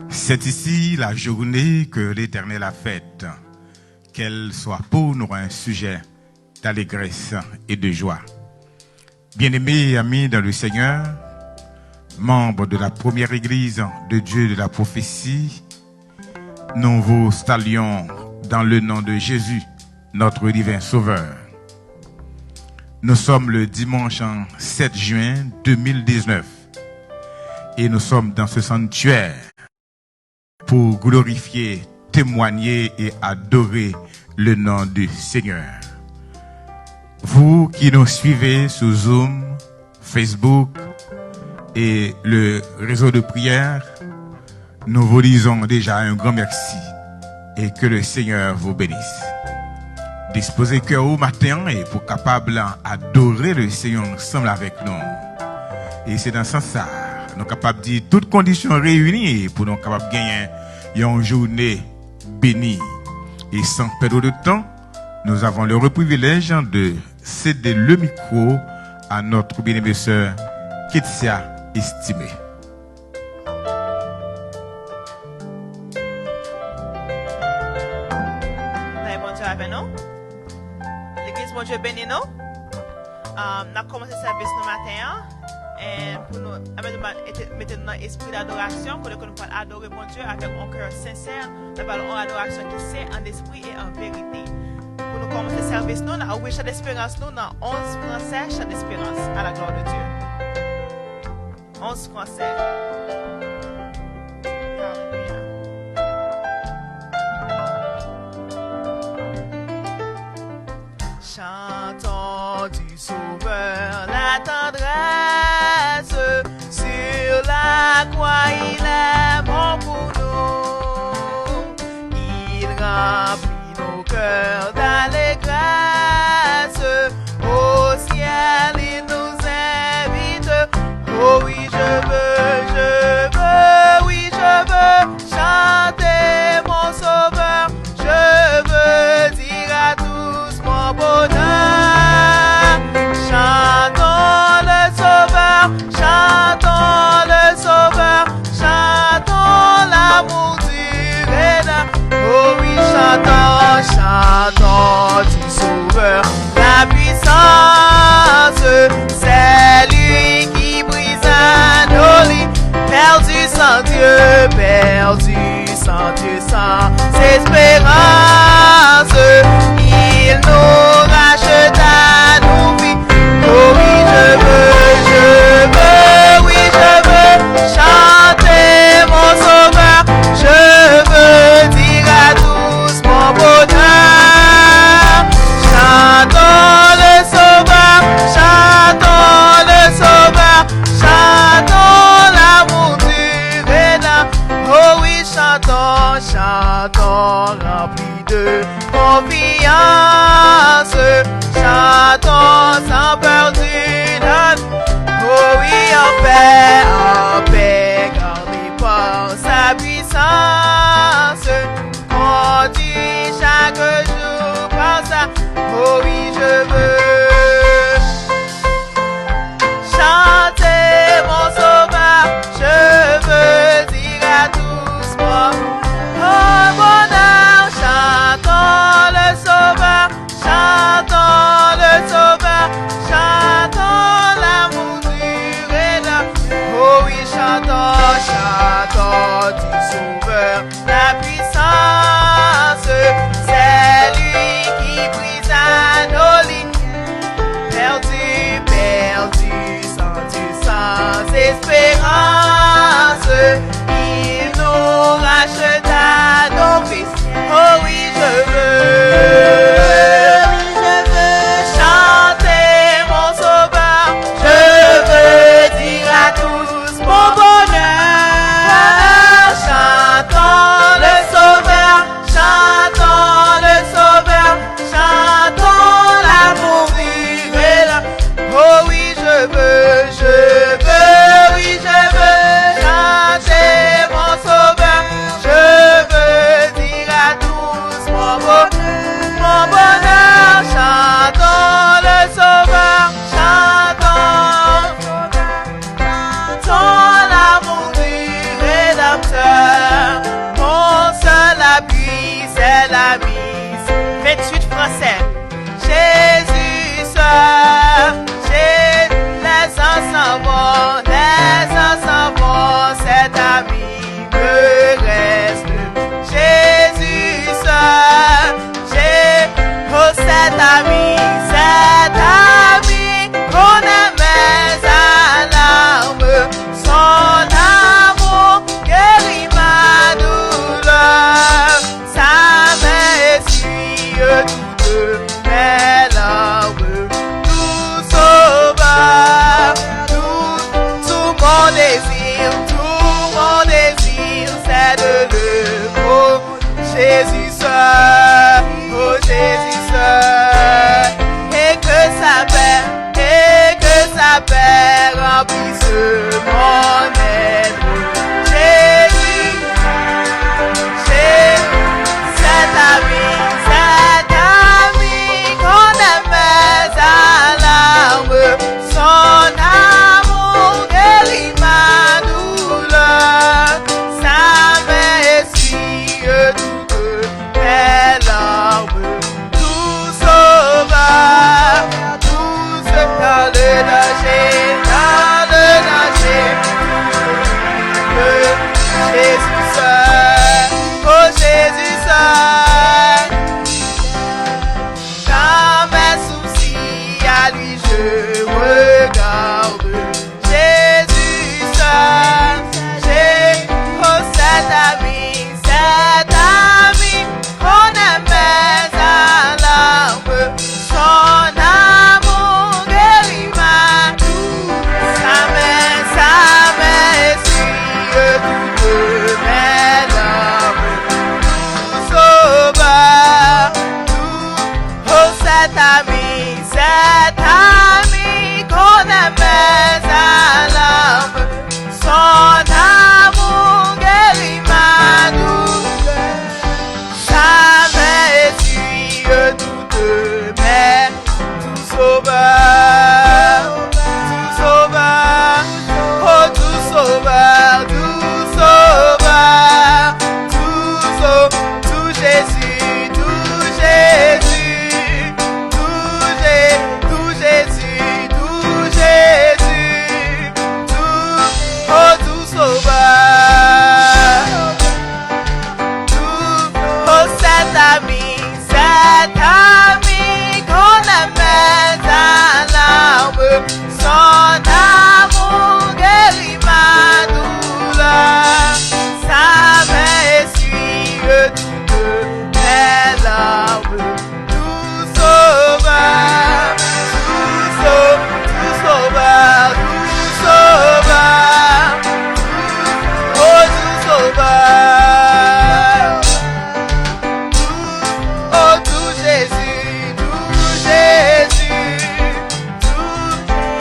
C'est ici la journée que l'Éternel a faite. Qu'elle soit pour nous un sujet d'allégresse et de joie. Bien-aimés amis dans le Seigneur, membres de la première église de Dieu de la prophétie, nous vous saluons dans le nom de Jésus, notre divin Sauveur. Nous sommes le dimanche 7 juin 2019 et nous sommes dans ce sanctuaire pour glorifier, témoigner et adorer le nom du Seigneur. Vous qui nous suivez sur Zoom, Facebook et le réseau de prière, nous vous disons déjà un grand merci et que le Seigneur vous bénisse. Disposez cœur au matin et pour capable adorer le Seigneur ensemble avec nous. Et c'est dans ce sens nous sommes capables de dire toutes conditions réunies pour nous capables de gagner une journée bénie. Et sans perdre de temps, nous avons le privilège de céder le micro à notre bien-aimée sœur Ketsia estimée. L'église, bon Dieu bénit nous. Nous avons commencé le service ce matin. Et pour nous mettre dans l'esprit d'adoration, pour que nous puissions adorer mon Dieu avec un cœur sincère, nous avons une adoration qui c'est en esprit et en vérité. Pour nous commencer le service, nous avons oublié chaque espérance, nous dans 11 français, chaque espérance à la gloire de Dieu. 11 français. Chantons du Sauveur la tendresse, sur la croix il est mort pour nous. Il remplit nos cœurs d'allégresse, au ciel il nous invite. Oh oui oui je veux chanter mon Sauveur, je veux dire à tous mon bonheur. Chantons le Sauveur, chantons le Sauveur, chantons l'amour du Rédempteur. Oh oui, chantons, chantons du Sauveur, la puissance, c'est lui qui brise nos lits. Perdu sans Dieu, sans espérance, il nous rachète à nous vies. Oh oui, je veux chanter mon Sauveur, je veux dire à tous mon bonheur. Chantons le Sauveur, chantons le Sauveur, chantons l'amour du Rédempteur. Oh oui, chantons, chantons remplis de confiance, chantons sans peur du note. Oh oui, en paix, gardez par sa puissance, conduit chaque jour par ça. Oh oui, je veux chanter mon Sauveur, je veux dire à tous mon bonheur. Chantons le Sauveur, chantons le Sauveur, chantons l'amour du Rédempteur. Oh oui, chantons, chantons du Sauveur, la puissance, c'est lui qui brise nos lignes. Perdu, sans espérance, il nous rachète à nos fils. Oh oui, je veux chanter mon Sauveur, je veux dire à tous mon bonheur. Chantons le Sauveur, chantons le Sauveur, chantons l'amour du Rédempteur. Oh oui, je veux chanter tout mon désir, c'est de le voir. Jésus seul, oh Jésus seul, et que sa paix remplisse mon être. Jésus, cet ami qu'on aimait à l'arme, son amour guérit ma douleur, sa main essuie toutes mes larmes, tout sauveur, tout ce dans le danger, Jésus seul, oh Jésus seul, dans mes soucis à lui je regarde. Jésus seul, oh cet ami qu'on aimait à l'arme, son amour guérit ma douleur, sa main essuie toutes mes larmes, tout sauveur, oh cet ami qu'on aimait à l'arme, son amour guérit ma douleur, sa main essuie toutes mes, tout sauveur, oh tout sauveur, tout Jésus, tout Jésus, tout Jésus, tout Jésus, oh tout sauveur, oh cet ami qu'on aimait à l'arme, son amour guérit ma douleur, sa main essuie toutes mes larmes, tout sauveur, tout sauveur, oh tout sauveur, oh tout Jésus,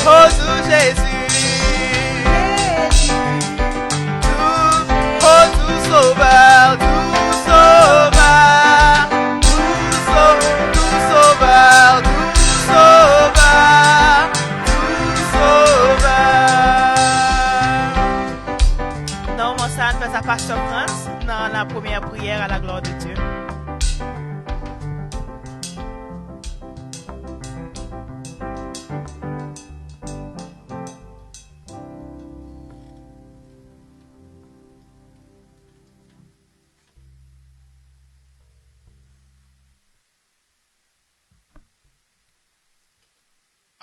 oh tout Jésus, oh tout sauveur, tout sauveur, tout sauveur, Non, mon sang fait sa pasteur France dans la première prière à la gloire de Dieu.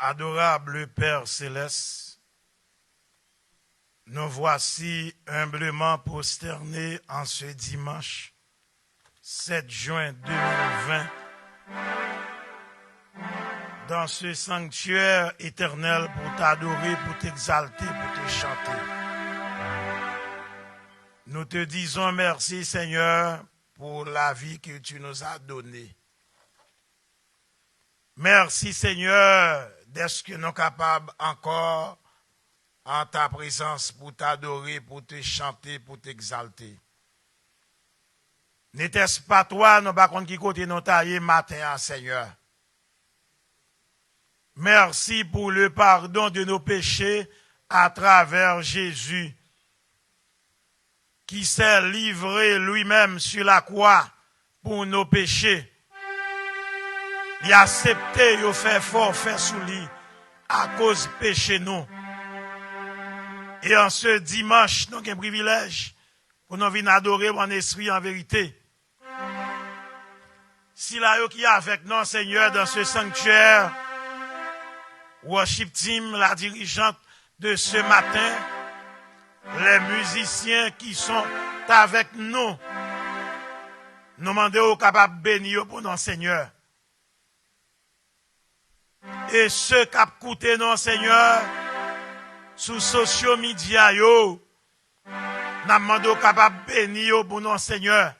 Adorable Père céleste, nous voici humblement prosternés en ce dimanche 7 juin 2020 dans ce sanctuaire éternel pour t'adorer, pour t'exalter, pour te chanter. Nous te disons merci Seigneur pour la vie que tu nous as donnée. Merci Seigneur d'être que nous sommes capables encore en ta présence pour t'adorer, pour te chanter, pour t'exalter. N'était-ce pas toi, nous pas contre qui côté nous tailler matin, Seigneur. Merci pour le pardon de nos péchés à travers Jésus, qui s'est livré lui-même sur la croix pour nos péchés. Il a accepté, il a fait forfait sous lui à cause péché nous. Et en ce dimanche, nous avons un privilège pour nous venir adorer mon esprit en vérité. Si là qui est avec nous, Seigneur, dans ce sanctuaire, worship team, la dirigeante de ce matin, les musiciens qui sont avec nous, nous demandons aux capables de bénir pour nous, Seigneur. Et ceux qui ont écouté nous, Seigneur, sous social media, N'a demandé capable bénir pour nous, Seigneur.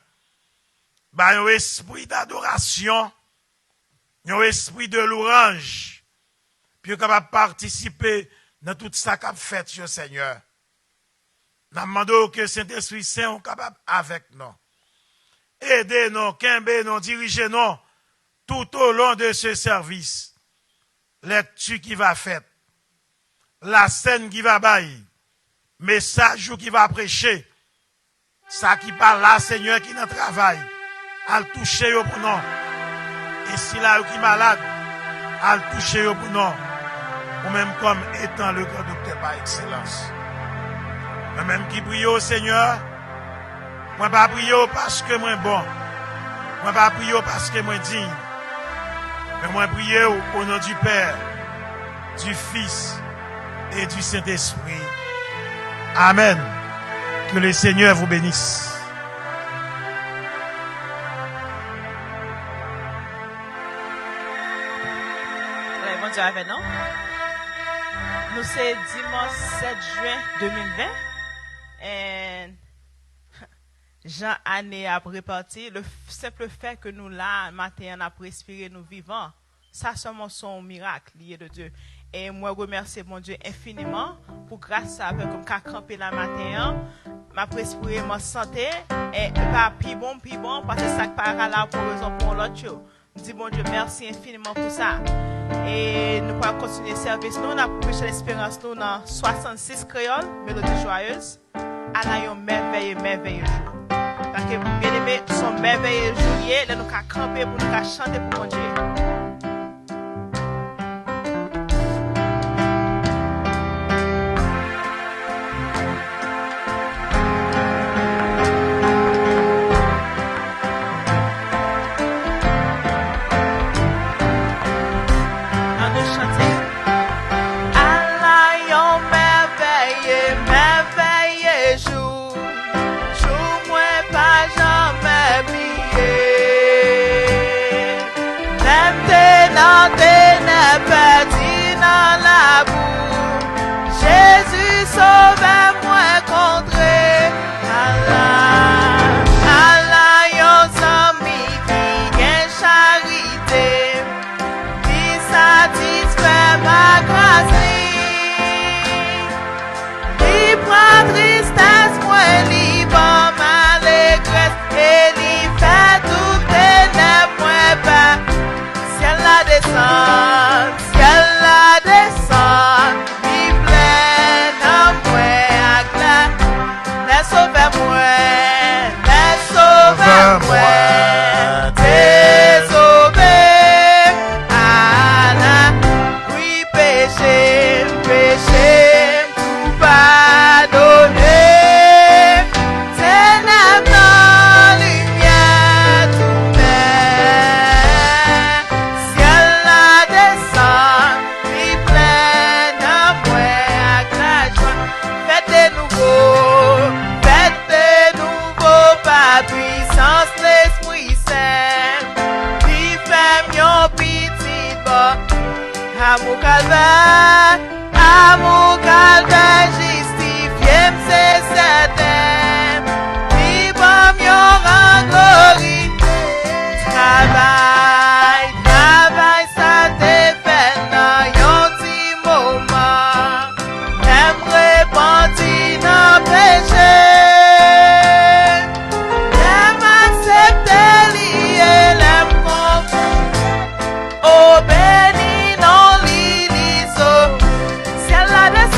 Bah, un esprit d'adoration, un esprit de louange, puis capable participer dans tout ça qu'a fait, Seigneur. N'a demandé que Saint-Esprit Saint soit capable avec nous. Aidez-nous, qu'embêtez-nous, dirigez-nous tout au long de ce service. Lecture qui va faite, la scène qui va bailler, message qui va prêcher, ça qui parle là, Seigneur, qui nous travaille, à le toucher pour nous. Et si là, qui est malade, à le toucher pour nous. Ou même comme étant le grand docteur par excellence. Moi-même qui prie au Seigneur, moi pas prier parce que moi bon, moi pas prier parce que moi digne, mais moi prier au nom du Père, du Fils et du Saint-Esprit. Amen. Que le Seigneur vous bénisse. Bon Dieu avec nous. Nous c'est dimanche 7 juin 2020 et Jean année a reparti. Le simple fait que nous là matin on a respiré, nous vivants, ça seulement son miracle lié de Dieu. Et moi remercie mon Dieu infiniment pour grâce à avec comme qu'a camper la matin, m'a respiré ma santé et pas plus bon parce que ça pas là pour raison pour l'autre chose. Dis bon Dieu merci infiniment pour ça. Et nous pourrons continuer le service. Nous, on a prêché l'espérance nous dans 66 créoles, mélodie joyeuse. À un merveilleux jour. Parce que, bien aimé, son merveilleux jour, là, nous avons campé pour nous chanter pour mon Dieu. Jésus sauve-moi contre Allah. Allah yon zami qui gagne charité, qui satisfait ma grâce. Li prend tristesse, moi li bon malégresse, et li fait tout ténèbres, moi pas. Ciel la descend, ciel la descend, mi pleine en moi à glace. Laisse sauver-moi, t'es sauvé. Allah, oui péché, tout pardonné. Ténèbres dans lumière, tout met. Ciel la descend, mi pleine en moi à glace. Faites de nouveau, par puissance l'Esprit Saint. Puis fais mon petit bon, amour calvaire, justifié, c'est certain. Puis bon, mon rang glorie, travail, ça te fait dans yon petit moment. L'aime répandre dans péché. L'aime accepter lié, l'aime confondre. Oh béni non l'iliso. Ciel la descend.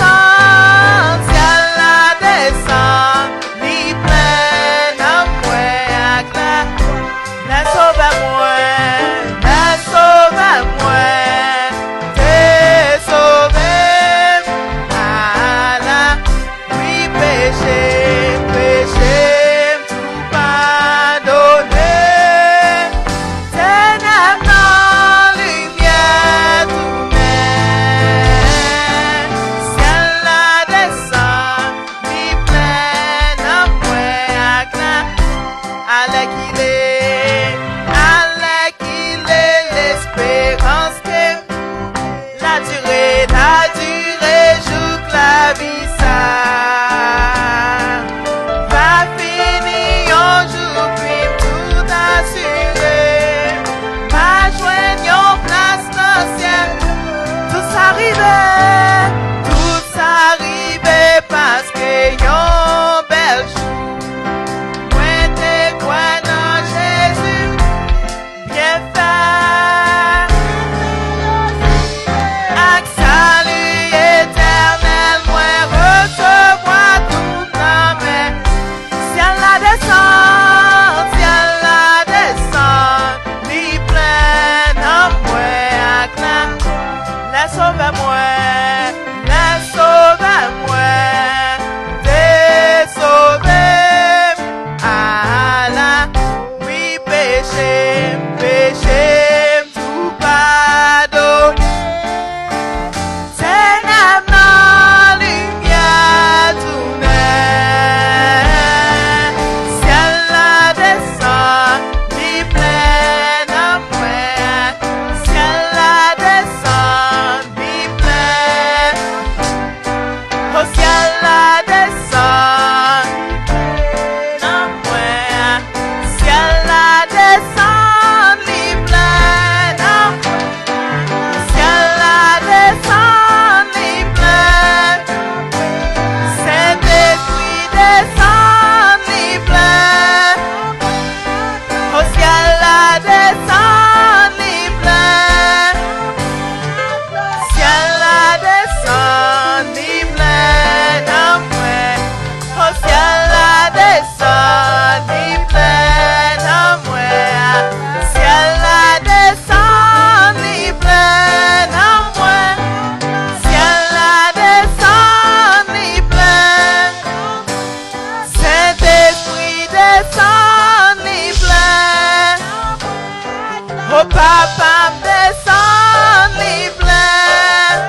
Oh papa descend les pleins.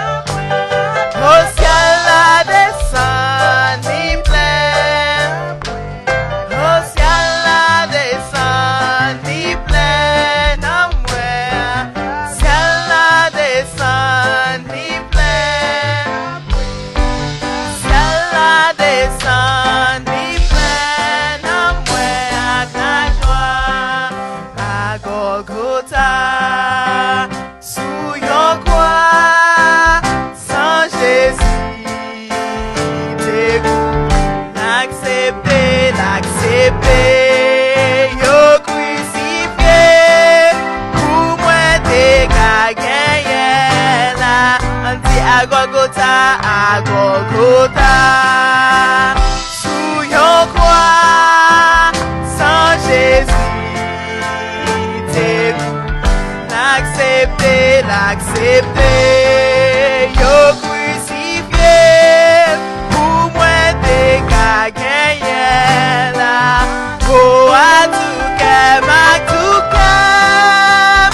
Au ciel la descend les pleins. Au ciel la descend les pleins. Non moi. Ciel la descend les pleins. Ciel la descend les pleins. Non moi à ta joie. À Golgotha. Sous yon croix. Sans Jésus. T'es l'accepter, yo crucifié, pour moi t'es gagné là, on dit à Golgotha, sous yon croix, sans Jésus, t'es l'accepter, yo crucifié, pour moi t'es gagné là, oh à tout cœur,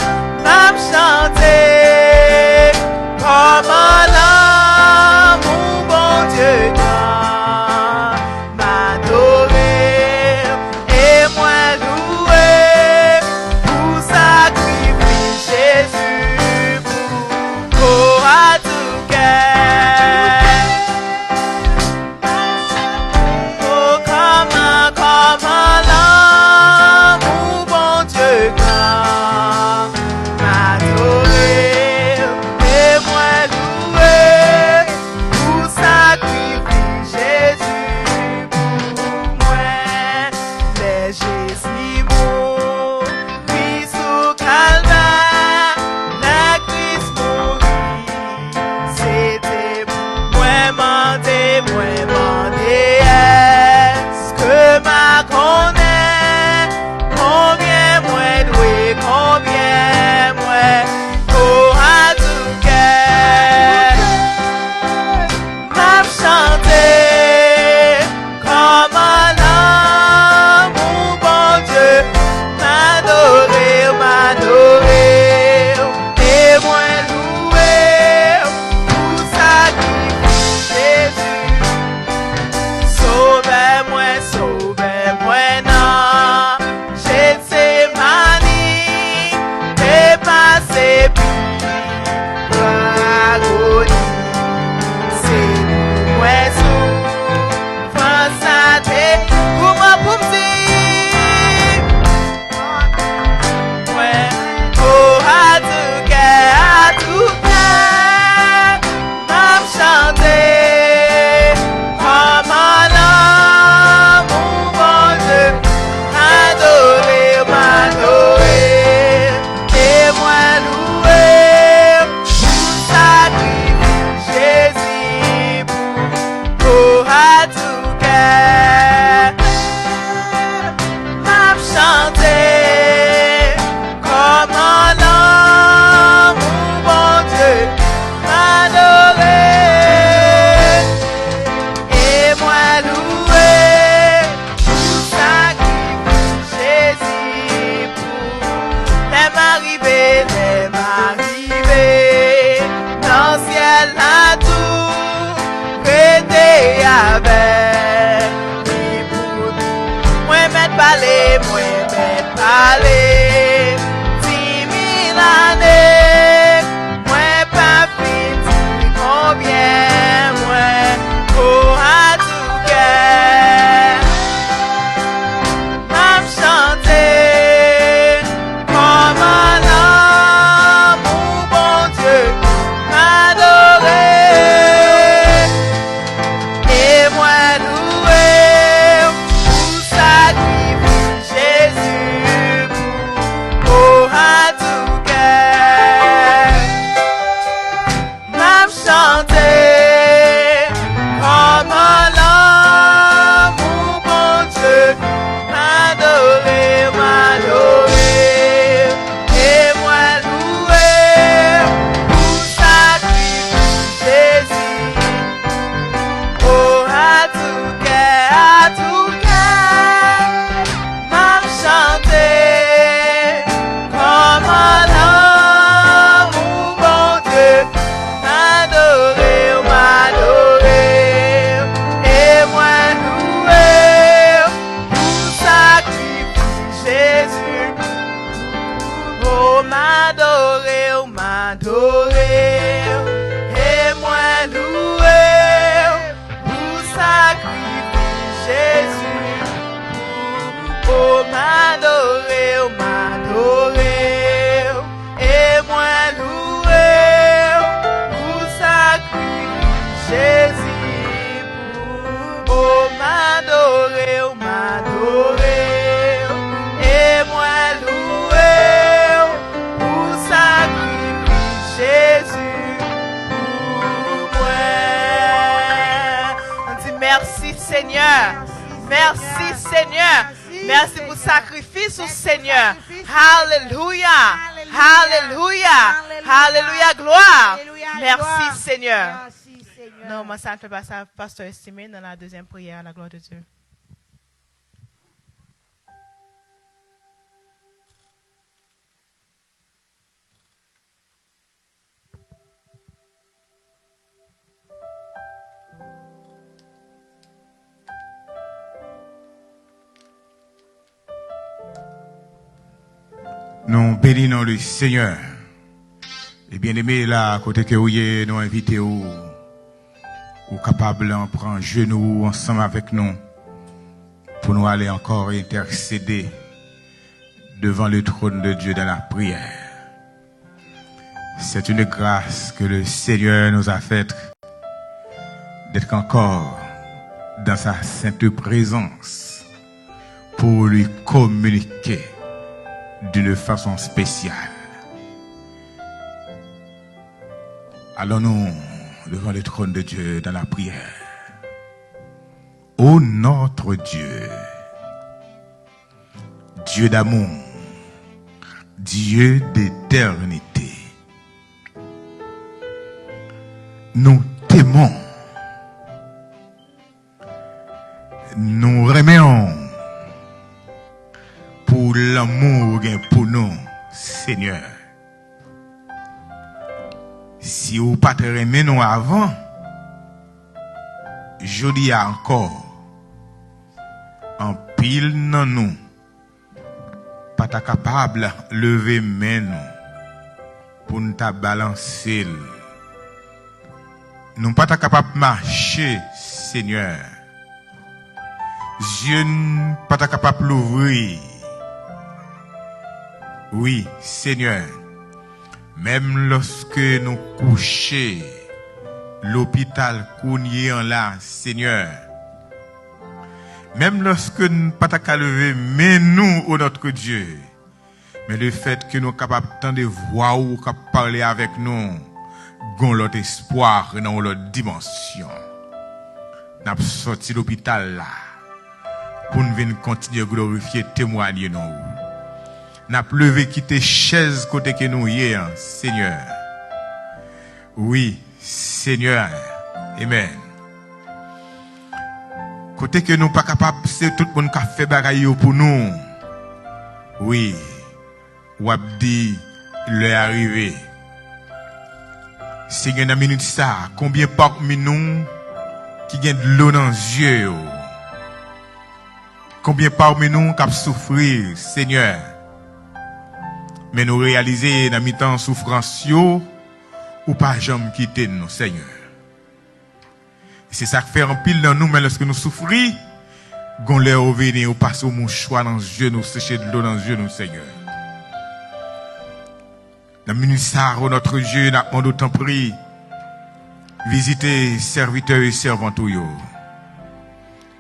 m'am chanter, comme l'amour bon Dieu grand, m'adorer et moi louer pour sacrifice Jésus pour oh à tout cœur. Oh comment l'amour bon Dieu grand, m'adorer et moi louer pour sacrifice Jésus pour moi. Les Jésus mon Christ au calvaire, la Christ mourit, c'était moi mandé, est-ce que ma connaît, combien moi doué, combien moi, oh à tout cœur, m'a chanté, comme l'amour bon Dieu, m'adorer, et moi louer, pour sacrifice Jésus. Sauvez-moi, non, Gethsémani, dépassé puis agonie. C'est moi souffrance à tes comment pour me dire, ouais, oh à tout cœur, m'a chanter, comme l'amour bon Dieu, m'adorer, et moi louer, pour sacrifice Jésus pour à tout cœur, m'a chanter, comme l'amour bon Dieu, m'adorer, et moi louer, pour sacrifice Jésus pour les m'arriver, dans le ciel là tout, prêter avec, lui pour nous, moi mettre parler, 10 000 années, moi pas fini, combien, moi, oh à tout cœur, m'a chanter, comme l'amour bon Dieu, m'adorer, et moi louer, pour sacrifice Jésus, oh à tout cœur, m'a chanter, comme l'amour bon Dieu, m'adorer, et moi louer, pour sacrifice Jésus, oh à tout cœur, m'a chanter, comme Seigneur. Merci, Seigneur. Merci pour le sacrifice, Seigneur. Alléluia. Alléluia. Alléluia. Gloire. Merci, Seigneur. Non, moi, ça ne fait pas ça, pasteur estimé, dans la deuxième prière à la gloire de Dieu. Nous bénissons le Seigneur. Et bien aimé, là, côté que vous y nous invitez ou capable de prendre genoux ensemble avec nous pour nous aller encore intercéder devant le trône de Dieu dans la prière. C'est une grâce que le Seigneur nous a faite d'être encore dans sa sainte présence pour lui communiquer d'une façon spéciale. Allons-nous devant le trône de Dieu dans la prière. Ô notre Dieu, Dieu d'amour, Dieu d'éternité, nous t'aimons, nous remercions pour l'amour pour nous, Seigneur. Si vous ne pas te remercier nous avant, je dis encore, en pile dans nous, pas ta capable de lever main nous pour nous balancer. Nous pas ta capable de marcher, Seigneur. Dieu pas ta capable d'ouvrir. Oui, Seigneur. Même lorsque nous couchons, l'hôpital qu'on en là, Seigneur. Même lorsque nous pas ta lever, mais nous, ô notre Dieu. Mais le fait que nous sommes capables de voir ou de parler avec nous, gon l'autre espoir dans l'autre dimension. Nous avons sorti l'hôpital là pour nous venir continuer à glorifier, témoigner nous. Nous avons levé quitter chaise côté que nous y est, Seigneur. Oui, Seigneur. Amen. Côté que nous pas capable, c'est tout le monde qui a fait bagaille pour nous. Oui. Ou a dit, l'est arrivé. Seigneur, dans minute ça, combien parmi nous qui gagne de l'eau dans les yeux? Combien parmi nous qui souffrir, Seigneur? Mais nous réaliser dans mi-temps souffrance yo, ou pas jamais quitter nous, Seigneur. C'est ça qui fait un pile dans nous, mais lorsque nous souffrons, gon l'air au venir, ou passe au mouchoir dans les yeux, nous sécher de l'eau dans les yeux, nous, Seigneur. Dans minute ça, notre Dieu, n'a pas d'autant pris, visiter serviteurs et servantes yo.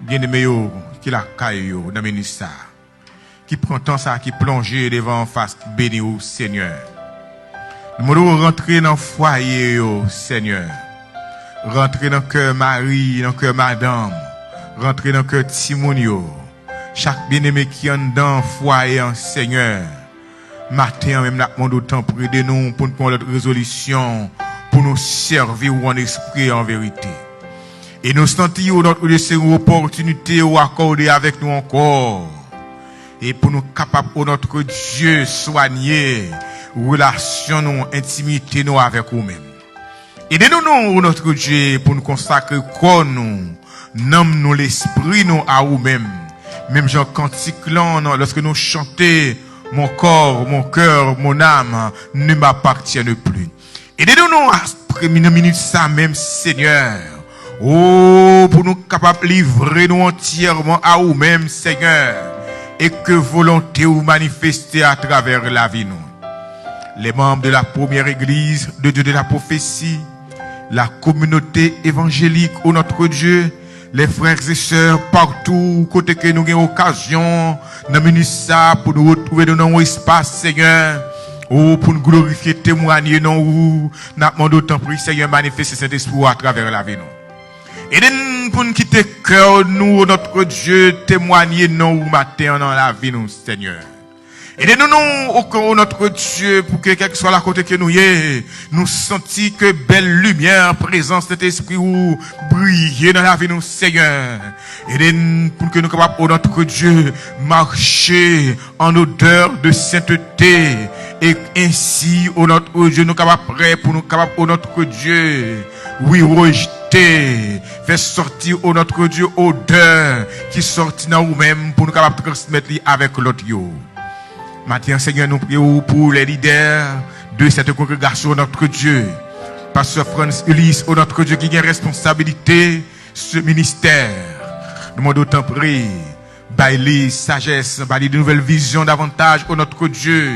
Bien-aimés yo, qui la caille yo, dans minute ça. Qui prend temps ça, qui plonge devant en face, béni au Seigneur. Nous devons rentrer dans le foyer, Seigneur. Rentrer dans le cœur Marie, dans le cœur Madame. Rentrer dans le cœur Timonio. Chaque bien-aimé qui est dans le foyer, Seigneur. Matin, même la demande autant près de nous pour nous prendre notre résolution, pour nous servir en esprit et en vérité. Et nous sentons notre une opportunité ou accorder avec nous encore. Et pour nous capables, notre Dieu, soigner, relation, nous, intimité, nous, avec nous-mêmes. Aidez-nous, notre Dieu, pour nous consacrer quoi nous, nomme nous l'esprit, nous, à nous-mêmes. Même Jean cantique, lorsque nous chantons, mon corps, mon cœur, mon âme ne m'appartiennent plus. Aidez-nous, à première minute, ça même, Seigneur. Oh, pour nous capables de livrer nous entièrement à nous-mêmes, Seigneur. Et que volonté ou manifester à travers la vie nous. Les membres de la première église de Dieu de la prophétie, la communauté évangélique au notre Dieu, les frères et sœurs partout, côté que nous avons occasion, d'amener ça pour nous retrouver dans nos espaces, Seigneur. Oh, pour nous glorifier, témoigner, non, ou, n'a pas d'autant pris, Seigneur, manifester cet espoir à travers la vie nous. Et Aidez-nous pour nous quitter cœur, nous, notre Dieu, témoigner nous matin dans la vie, nous, Seigneur. Aidez-nous, au cœur, notre Dieu, pour que quel que soit la côté que nous y est, nous sentions que belle lumière, présence de cet esprit ou briller dans la vie, nous, Seigneur. Aidez-nous pour que nous capables, oh notre Dieu, marcher en odeur de sainteté. Et ainsi, oh notre Dieu, nous capables prêts pour nous capables, oh notre Dieu, oui, rejeter, faire sortir, oh notre Dieu, odeur qui sortit dans nous-mêmes pour nous capables de transmettre avec l'autre yo. Maintenant, Seigneur, nous prions pour les leaders de cette congrégation, notre Dieu. Pasteur Franz Ulysse, oh notre Dieu, qui a responsabilité ce ministère. Nous demandons autant prier, bailler sagesse, bailler de nouvelles visions davantage, oh notre Dieu,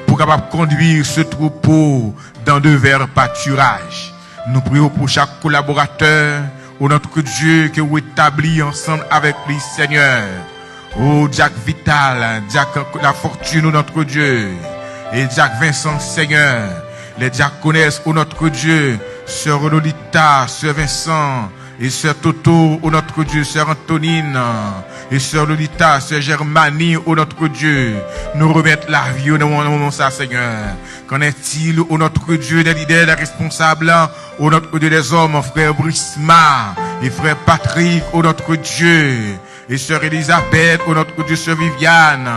pour capable conduire ce troupeau dans de verts pâturages. Nous prions pour chaque collaborateur, oh notre Dieu, que vous établis ensemble avec lui, Seigneur. Oh, Jack Vital, Jack La Fortune, oh notre Dieu. Et Jack Vincent, Seigneur. Les diaconesses, oh notre Dieu. Sœur Lolita, Sœur Vincent. Et Sœur Toto, oh notre Dieu. Sœur Antonine. Et Sœur Lolita, Sœur Germanie, oh notre Dieu. Nous remettre la vie au moment ça, Seigneur. Qu'en est-il, oh notre Dieu, des leaders, des responsables, oh notre Dieu, des hommes, frère Brisma. Et frère Patrick, oh notre Dieu. Et sœur Elisabeth, oh notre Dieu, sœur Viviane.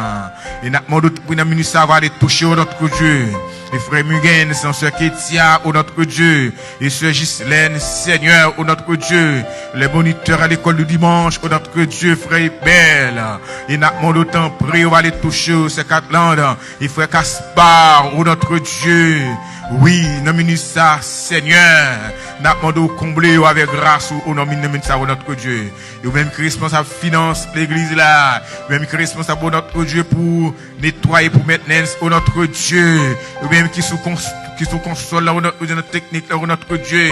Et notre monde pour nous savoir les toucher, oh notre Dieu. Et frère Mugen, sœur Ketia, oh notre Dieu. Et sœur Ghislaine, Seigneur, oh notre Dieu. Les moniteurs à l'école du dimanche, oh notre Dieu, frère Belle. Et notre monde autant prie, on va les toucher, ces quatre landes. Et frère Caspar, oh notre Dieu. Oui, nommez ça, Seigneur. N'a demandé combler avec grâce ou nommez ça, notre Dieu. Et même qui responsable finance l'église là. Même qui responsable notre Dieu pour nettoyer, pour maintenance, oh notre Dieu. Et même qui sous console là, notre technique là, notre Dieu.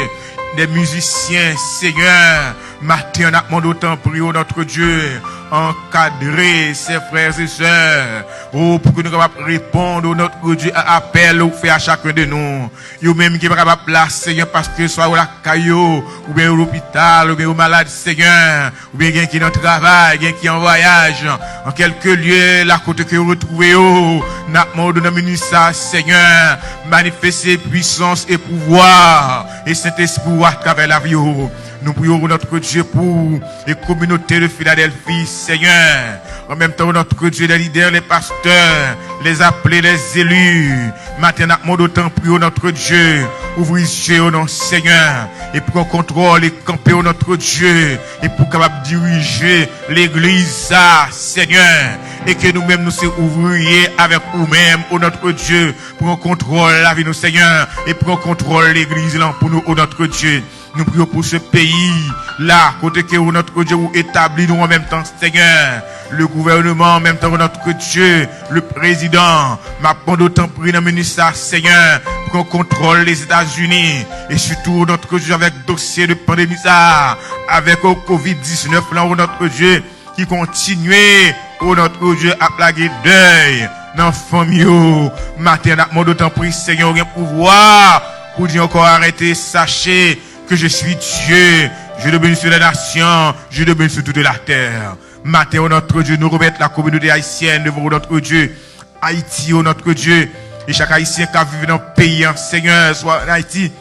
Des musiciens, Seigneur. Matin, on a demandé autant prier, notre Dieu. Encadrer ses frères et sœurs. Oh, pour que nous capables répondre, notre Dieu, à appel ou fait à chacun de nous. Yo même qui est capable placer, Seigneur, parce que soit au la caillou, ou bien au l'hôpital, ou bien au malade, Seigneur, ou bien quelqu'un qui est en travail, quelqu'un qui est en voyage, en quelques lieux, la côté que vous retrouvez, oh, n'a demandé de ministère, Seigneur, manifester puissance et pouvoir, et cet esprit à travers la vie, oh. Nous prions notre Dieu pour les communautés de Philadelphie, Seigneur. En même temps, notre Dieu, les leaders, les pasteurs, les appelés, les élus. Maintenant, nous autant prions notre Dieu. Ouvrez les yeux au nom Seigneur. Et pour qu'on contrôle et camper au notre Dieu. Et pour capable diriger l'église, ça, Seigneur. Et que nous-mêmes nous sommes ouvriers avec nous-mêmes, au notre Dieu. Pour qu'on contrôle la vie, nous, Seigneur. Et pour qu'on contrôle l'église, là, pour nous, au notre Dieu. Nous prions pour ce pays, là, côté que notre Dieu établit nous en même temps, Seigneur. Le gouvernement, en même temps, notre Dieu, le président, m'a d'autant pris dans le ministère, Seigneur, pour qu'on contrôle les États-Unis, et surtout notre Dieu avec dossier de pandémie, ça, avec au COVID-19, là, où notre Dieu, qui continue, où notre Dieu a plagué deuil, dans la famille, matin, m'a d'autant pris, Seigneur, un pouvoir, pour dire encore arrêter, sachez, que je suis Dieu, je le bénis sur les nations, je le bénis sur toute la terre. Matin, oh notre Dieu, nous remettons la communauté haïtienne devant notre Dieu. Haïti, oh notre Dieu, et chaque haïtien qui vit dans le pays, Seigneur, soit en Haïti,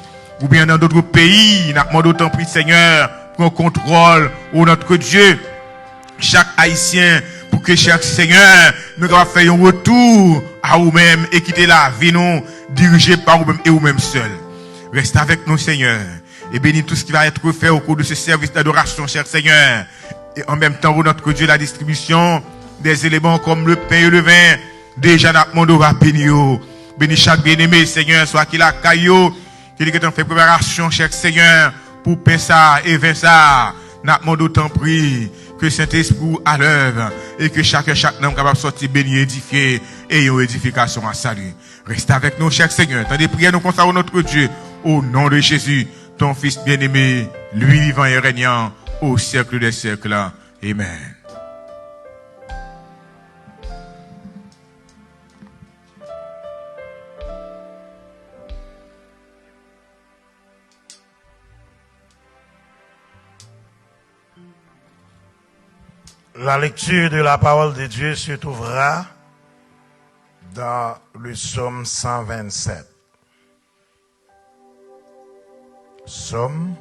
ou bien dans d'autres pays, nous demandons autant prix, Seigneur, pour qu'on contrôle, oh notre Dieu, chaque haïtien, pour que chaque Seigneur, nous fassions un retour à nous-mêmes et quitter la vie, nous, dirigée par nous-mêmes et nous-mêmes seuls. Reste avec nous, Seigneur. Et bénis tout ce qui va être fait au cours de ce service d'adoration, cher Seigneur. Et en même temps, notre Dieu, la distribution des éléments comme le pain et le vin, déjà notre monde va bénir. Bénis chaque bien-aimé, Seigneur, soit qu'il a caillou, qu'il ait fait préparation, cher Seigneur, pour pain ça et vin ça. Notre monde autant prie que Saint-Esprit à l'œuvre et que chaque homme capable de sortir béni, édifié et une édification à salut. Reste avec nous, cher Seigneur. Dans des prières, nous consacrons notre Dieu au nom de Jésus. Ton Fils bien-aimé, lui vivant et régnant au siècle des siècles. Amen. La lecture de la parole de Dieu se trouvera dans le psaume 127. Psaume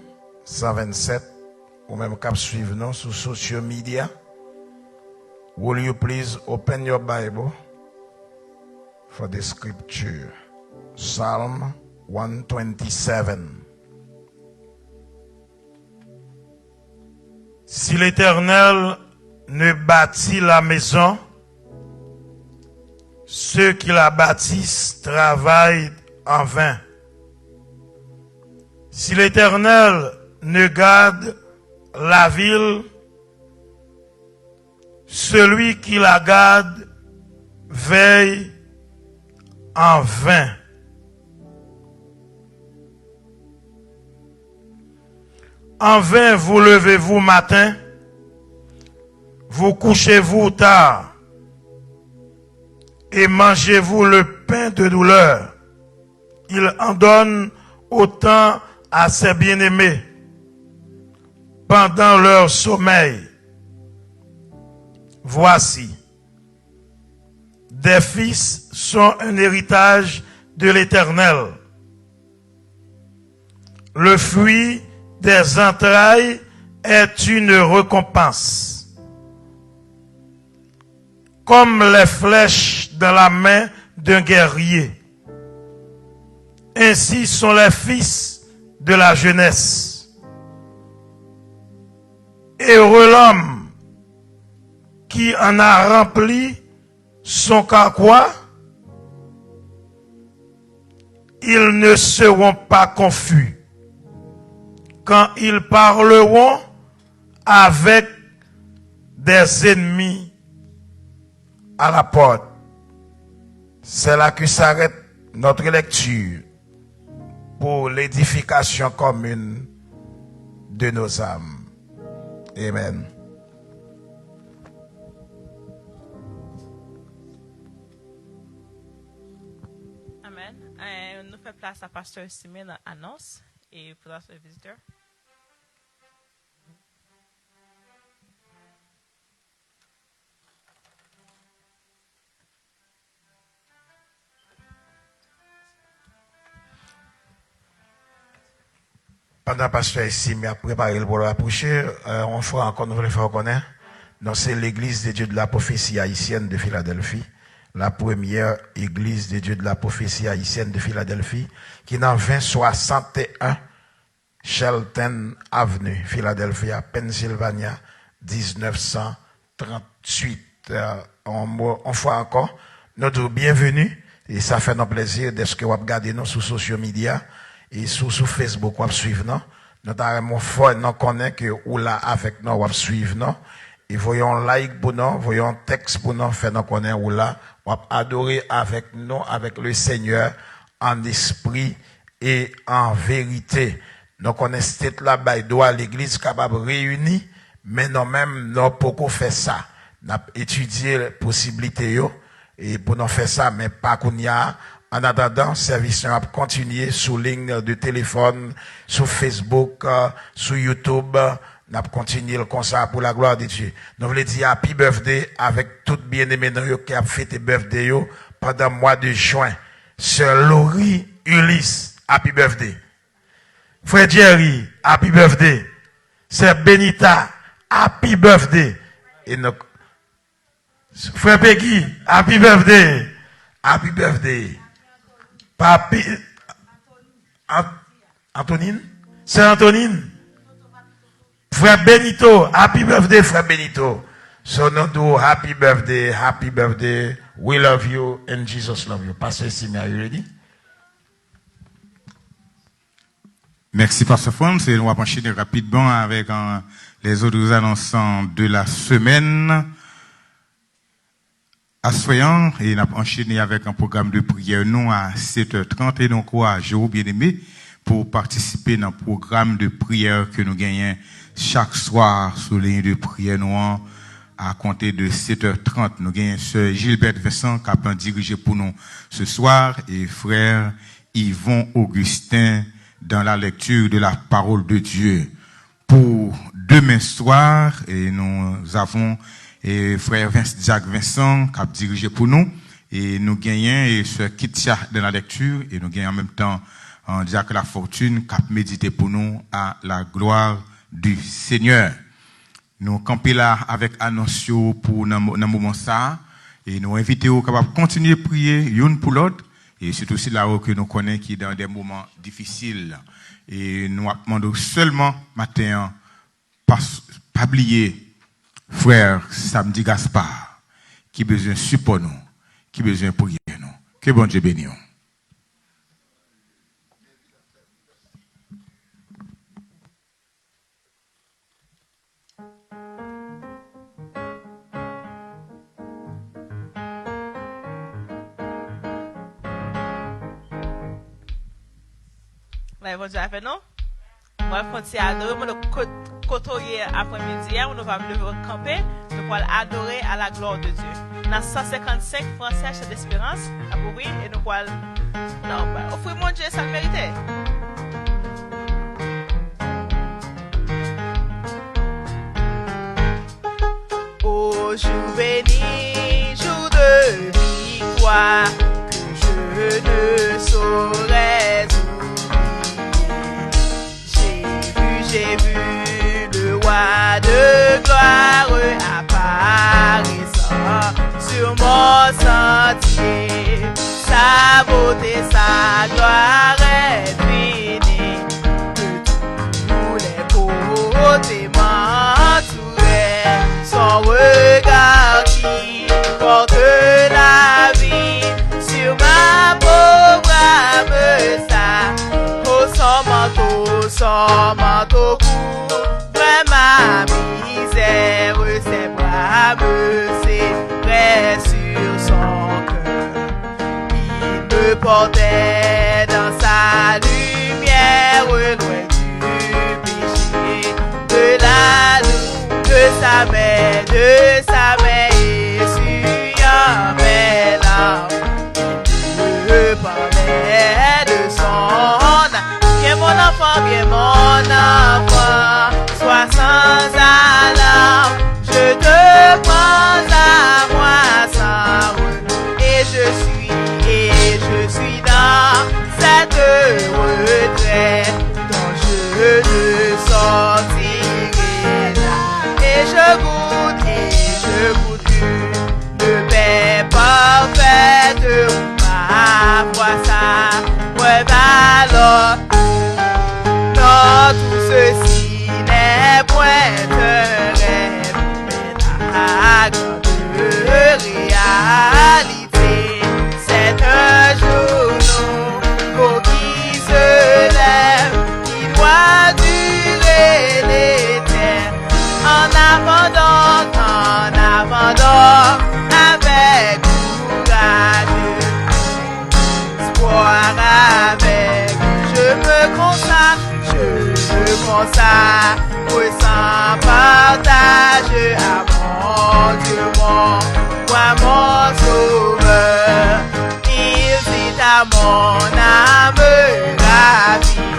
127, ou même cap suivre nous sur social media. Will you please open your Bible for the scripture? Psalm 127. Si l'Éternel ne bâtit la maison, ceux qui la bâtissent travaillent en vain. Si l'Éternel ne garde la ville, celui qui la garde veille en vain. En vain vous levez-vous matin, vous couchez-vous tard, et mangez-vous le pain de douleur. Il en donne autant à ses bien-aimés pendant leur sommeil. Voici, des fils sont un héritage de l'Éternel. Le fruit des entrailles est une récompense. Comme les flèches dans la main d'un guerrier. Ainsi sont les fils de la jeunesse. Heureux l'homme qui en a rempli son carquois. Ils ne seront pas confus quand ils parleront avec des ennemis à la porte. C'est là que s'arrête notre lecture pour l'édification commune de nos âmes. Amen. Amen. Nous faisons place à Pasteur Simon annonce et pour les visiteurs. Pendant que Pasteur ici m'a préparé pour approcher, on fera encore, nous voulons faire reconnaître. Donc, c'est l'église des dieux de la prophétie haïtienne de Philadelphie, la première église des dieux de la prophétie haïtienne de Philadelphie, qui est dans 2061 Shelton Avenue, Philadelphia, Pennsylvania, 1938. On fera encore notre bienvenue, et ça fait notre plaisir d'être que vous regardez nous sur social media. Et sur Facebook, vous suivez nous. Nous avons fort, nous connaissons que ou là avec nous, vous suivez nous. Et voyons like pour nous, voyons texte pour nous, fait nous connaître ou là, vous adorer avec nous, avec le Seigneur, en esprit et en vérité. Nous connaissons cette là-bas, doit l'église capable de réunir, mais nous-mêmes, nous pouvons faire ça. Nous avons étudié les possibilités, et pour nous faire ça, mais pas qu'on y a. En attendant, service a continué sous ligne de téléphone, sur Facebook, sur YouTube. Nous avons continué le concert pour la gloire de Dieu. Nous voulons dire happy birthday avec tout bien-aimé qui a fêté birthday pendant le mois de juin. Sœur Laurie Ulysse, happy birthday. Frère Jerry, happy birthday. Sœur Benita, happy birthday. Et nous, Frère Peggy, happy birthday. Happy birthday. Papi, Antonine? C'est Antonine? Frère Benito, happy birthday, Frère Benito. So now do happy birthday. We love you and Jesus love you. Pastor Simi, are you ready? Merci, Pasteur Franz. Et nous allons enchaîner rapidement avec les autres annonces de la semaine. Assoyant, et nous avons enchaîné avec un programme de prière, nous, à 7h30, et nous encourageons, bien aimés, pour participer dans le programme de prière que nous gagnons chaque soir sur les lignes de prière, nous, à compter de 7h30. Nous gagnons Sœur Gilbert Vincent, qui a dirigé pour nous ce soir, et frère Yvon Augustin, dans la lecture de la parole de Dieu. Pour demain soir, et nous avons et frère Jacques Vincent qui a dirigé pour nous. Et nous gagnons et ce Kitcha dans la lecture et nous gagnons en même temps Jacques La Fortune qui a médité pour nous à la gloire du Seigneur. Nous campons là avec Annoncio pour dans moment ça et nous invitons à continuer à prier l'une pour l'autre et surtout c'est là où que nous connaissons qui est dans des moments difficiles et nous demandons seulement matin pas oublier frère Samedi Gaspard qui besoin de support nous, qui besoin de prier nous. Que bon Dieu bénisse. Là, bon Dieu a fait non? Moi, je suis adoré, moi, le côtoyer après-midi, on va me lever camper, nous allons adorer à la gloire de Dieu. Dans 155 Français, chef d'espérance, à Bourri, et nous allons, non, offrir mon Dieu, ça le méritait. Ô jour béni, jour de victoire, que je ne saurais j'ai vu le roi de gloire apparaissant sur mon sentier. Sa beauté, sa gloire est finie. De tous les côtés m'entouraient. Son regard qui porte la vie sur ma pauvre âme. Son manteau couvre ma misère, ses bras me serraient sur son cœur. Il me portait dans sa lumière, loin du péché, de la loupe de sa main, essuyant mes larmes. Il me parlait de son bien mon enfant, sois sans alarme, je te prends à moi sans retour, et je suis dans cette retraite dont je ne sortirai là, et je goûte une paix parfaite, ma foi ça, ouais alors. Tout ceci n'est point de rêve, mais la grande réalité. C'est un jour nouveau qui se lève, qui doit durer l'éternel. En abandon, avec courage, espoir avec, je me consacre. Oui, sans partage à mon Dieu, mon sauveur. Il dit à mon âme ravie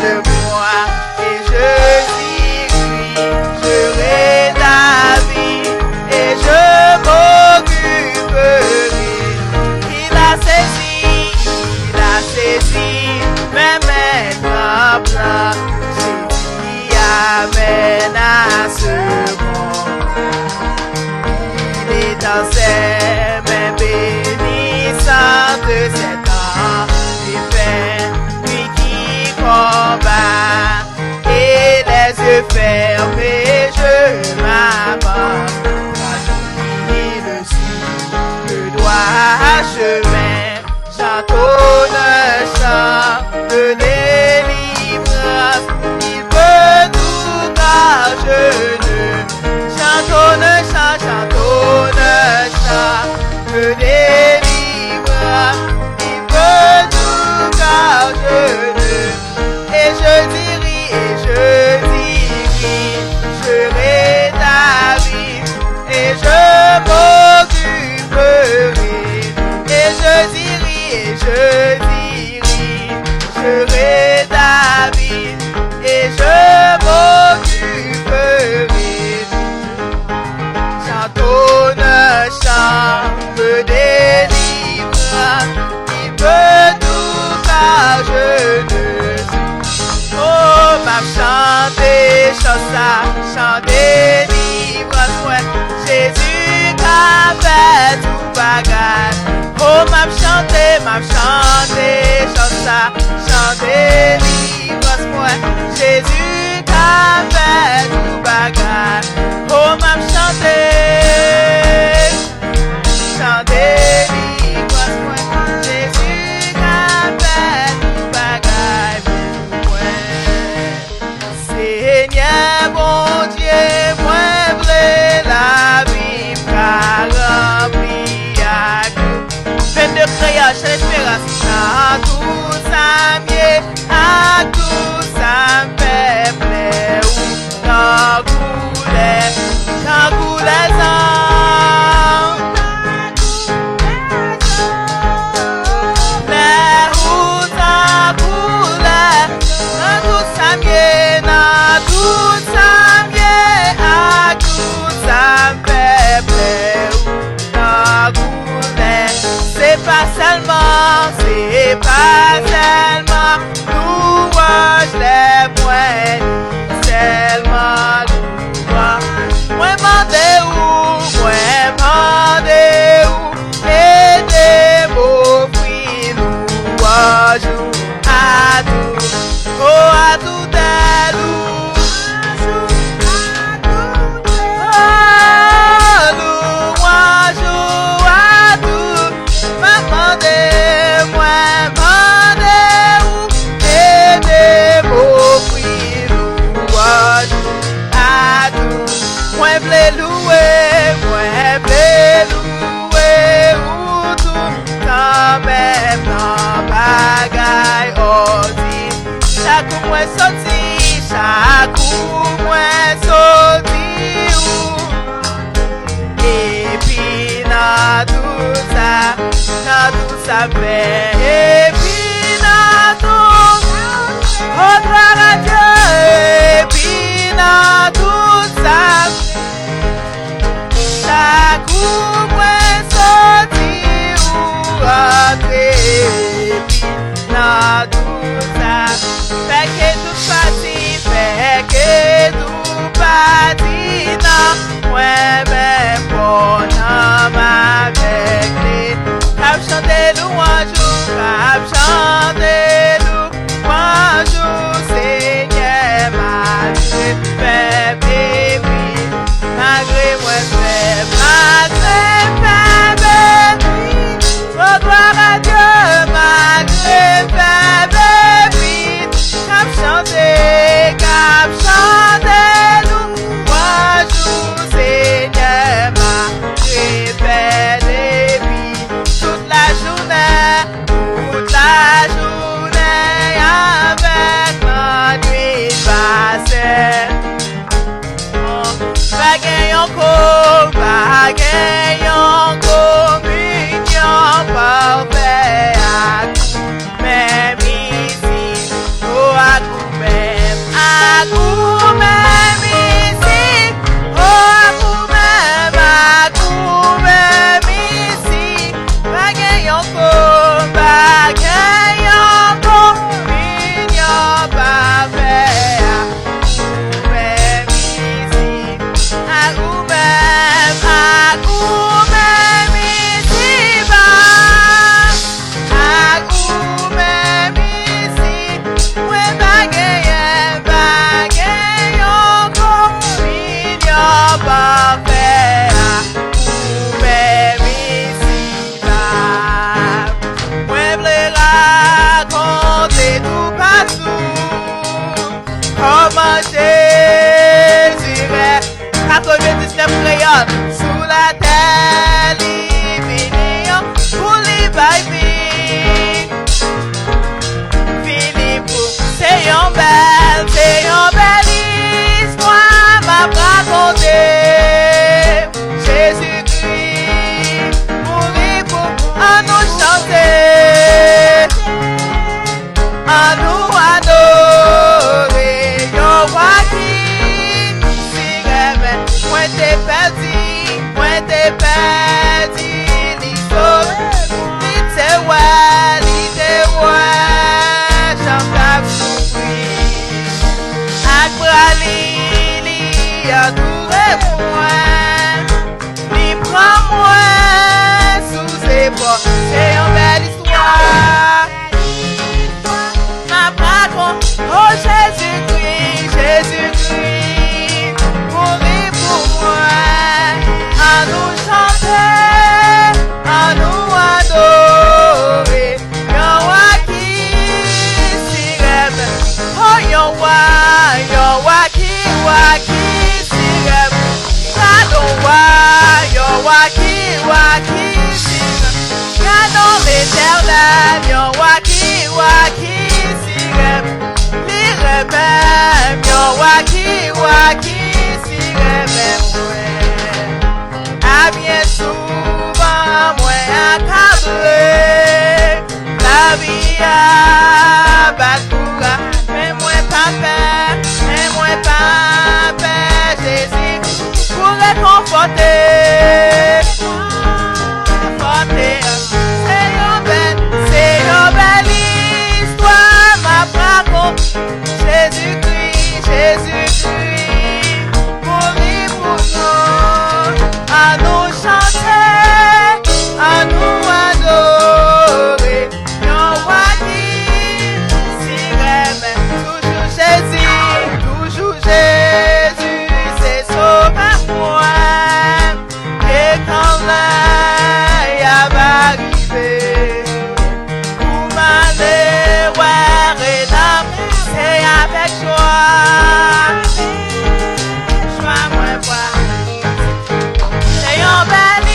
de moi, et je dis je rétablis et je m'occuperai. Il a saisi mes mains plats, ce qui amène à ce monde. Il est dans ses mains bénissantes, cet temps et lui qui combat, et les yeux fermés, je m'avance, il le suit, le droit chemin. J'entonne un chant de délivrance, il peut tout à genoux. J'entonne un chant de délivrance, il peut tout à genoux. Et je dirai, je rétablis, et je m'occuperai, et je dirai. Je ça, chant délivrance, ouais. Jésus qu'a fait tout bagage. Oh, m'a chanté, chant ça, chant délivrance, ouais. Jésus qu'a fait tout bagage. Oh, m'a chanté, chant délivrance, ouais. Jésus qu'a fait tout bagage. Seigneur bon Dieu, moi vrai la vie qu'a rempli à tout. Fin de création, l'espérance, dans tout ça mieux, à tout ça fait plaisir. Dans couleur ans. Les routes en couleur, dans tout ça mieux, dans tout ça mieux, à tout ça fait plaisir. Dans couleur, c'est pas seulement louange les points, seulement louange. Moi mandé où, et des mots fruits louange à tout, oh à tout est louange, louange à tout, moi mandé où, et des mots fruits louange à tout. Moi v'lais louer ou tout quand même dans bagaille ordi. Chaque coup moi sorti ou. Et puis dans tout ça fait. Et puis dans tout, oh gloire à Dieu. Et puis dans tout ça, chaque coup moi sorti ou rentré. Et puis dans tout ça, fait que tout parti, non, moi-même bon homme avec les cap chanter louange, Seigneur ma Dieu, fait baby, malgré moi fait baby, oh gloire à Dieu, malgré baby, cap chanter louange, Seigneur ma Dieu, fait baby, toute la journée avec la nuit passée. Bagayon communion parfait à coup, même ici, oh à coup même ici, oh à coup même ici, bagayon communion parfait à coup même ici, à coup même ici bas, à coup même ici, ouais bagayon communion parfait à coup même ici bas, ouais v'lais raconter tout partout, comment Jésus est 99 crayons sous la terre, l'ivignon pour les baby. Philippe, c'est une belle histoire m'a raconté. Jésus-Christ mourit pour en nous chanter, en nous adorer. Yo roi qui s'y remet, moi t'es perdu, l'histoire, l'idée ouais, j'en t'ai souffri, ak brali. adorez-moi. Lui prends-moi sous ses bras. C'est une belle histoire. Ma raconte, oh Jésus-Christ, Jésus-Christ, mourir pour moi. À nous chanter, à nous adorer. Yahwa qui s'y rêve. Oh Yahwa qui s'y rêve. Yahwa qui s'y rêve. Gardons l'éternel, Yahwa qui s'y rêve. L'irrévème, Yahwa qui s'y rêve. À bien souvent, moi accablé, la vie a battoura, mais moi pas peur, Jésus pour réconforter. C'est une belle histoire, ma raconte, Jésus-Christ, mourir pour nous, à nous chanter, à nous adorer. Yahwa qui s'y rêve, toujours Jésus, c'est sauveur moi. Et quand l'œil va arriver, vous m'allez voir et l'âme, c'est avec joie. Joie, moi, voir. C'est une belle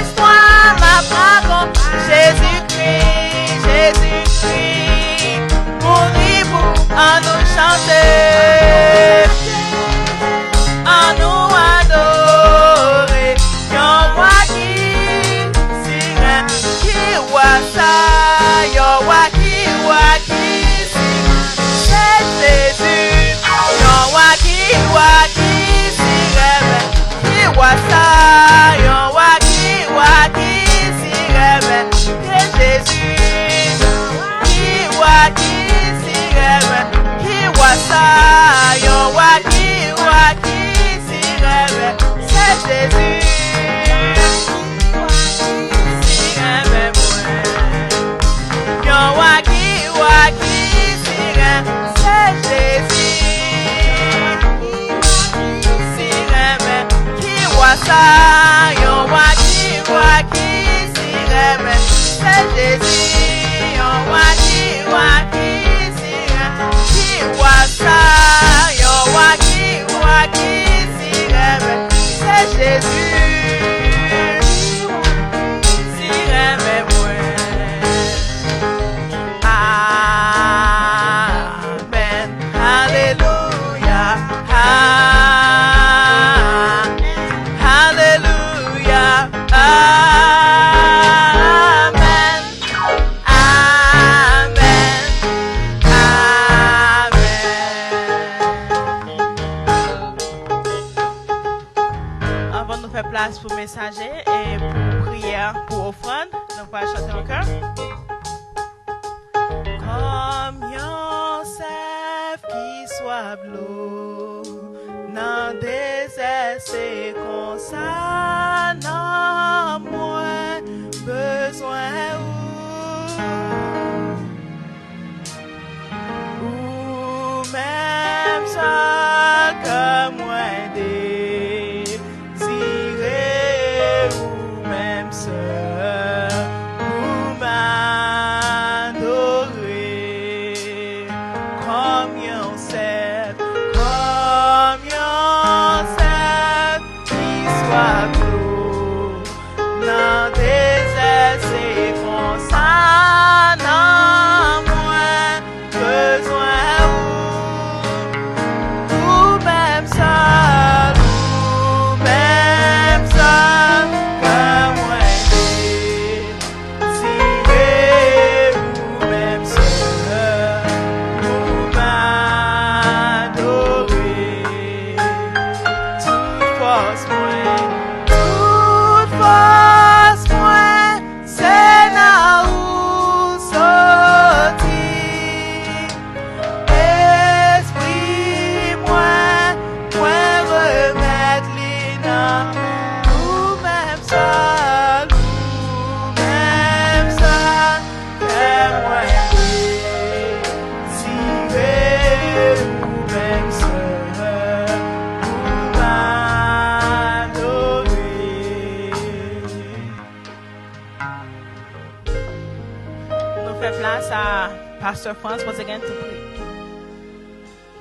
histoire, ma raconte, Jésus-Christ, mourir pour en nous chanter, en nous adorer. Yahwa qui s'y rêve, qui voit ça, Yahwa qui s'y rêve, c'est Jésus. Yahwa qui s'y rêve, qui voit ça, Yahwa qui s'y rêve, c'est Jésus. Qui s'y rêve, qui voit ça, Yahwa qui s'y rêve, c'est Jésus. S'y rêve, moi. Yahwa qui s'y rêve, c'est Jésus. S'y rêve, qui voit ça, Yahwa qui s'y rêve, c'est Jésus. Yahwa qui s'y rêve, qui voit ça, Yahwa qui s'y rêve, c'est Jésus. S'y rêve, moi. Amen. Alléluia. Alléluia. Amen. Amen. Amen. Avant de nous faire place pour messager et pour prière, pour offrande, nous allons chanter en chœur. Comme yon sève qui soit bleu, nan désert c'est comme ça, nan moins besoin ou même ça que moi désiré ou même seul ou m'adorer comme yon sève qui soit bleu, nan désert c'est comme ça, nan moins besoin ou même seul comme moi désiré ou même seul ou m'adorer. Toute force moi, c'est là où sortir. Esprit moi, nous-mêmes seuls, nous-mêmes seuls, fais-moi désirer, nous-mêmes seuls, nous m'adorer. Nous faisons place à Pasteur France once again to pray.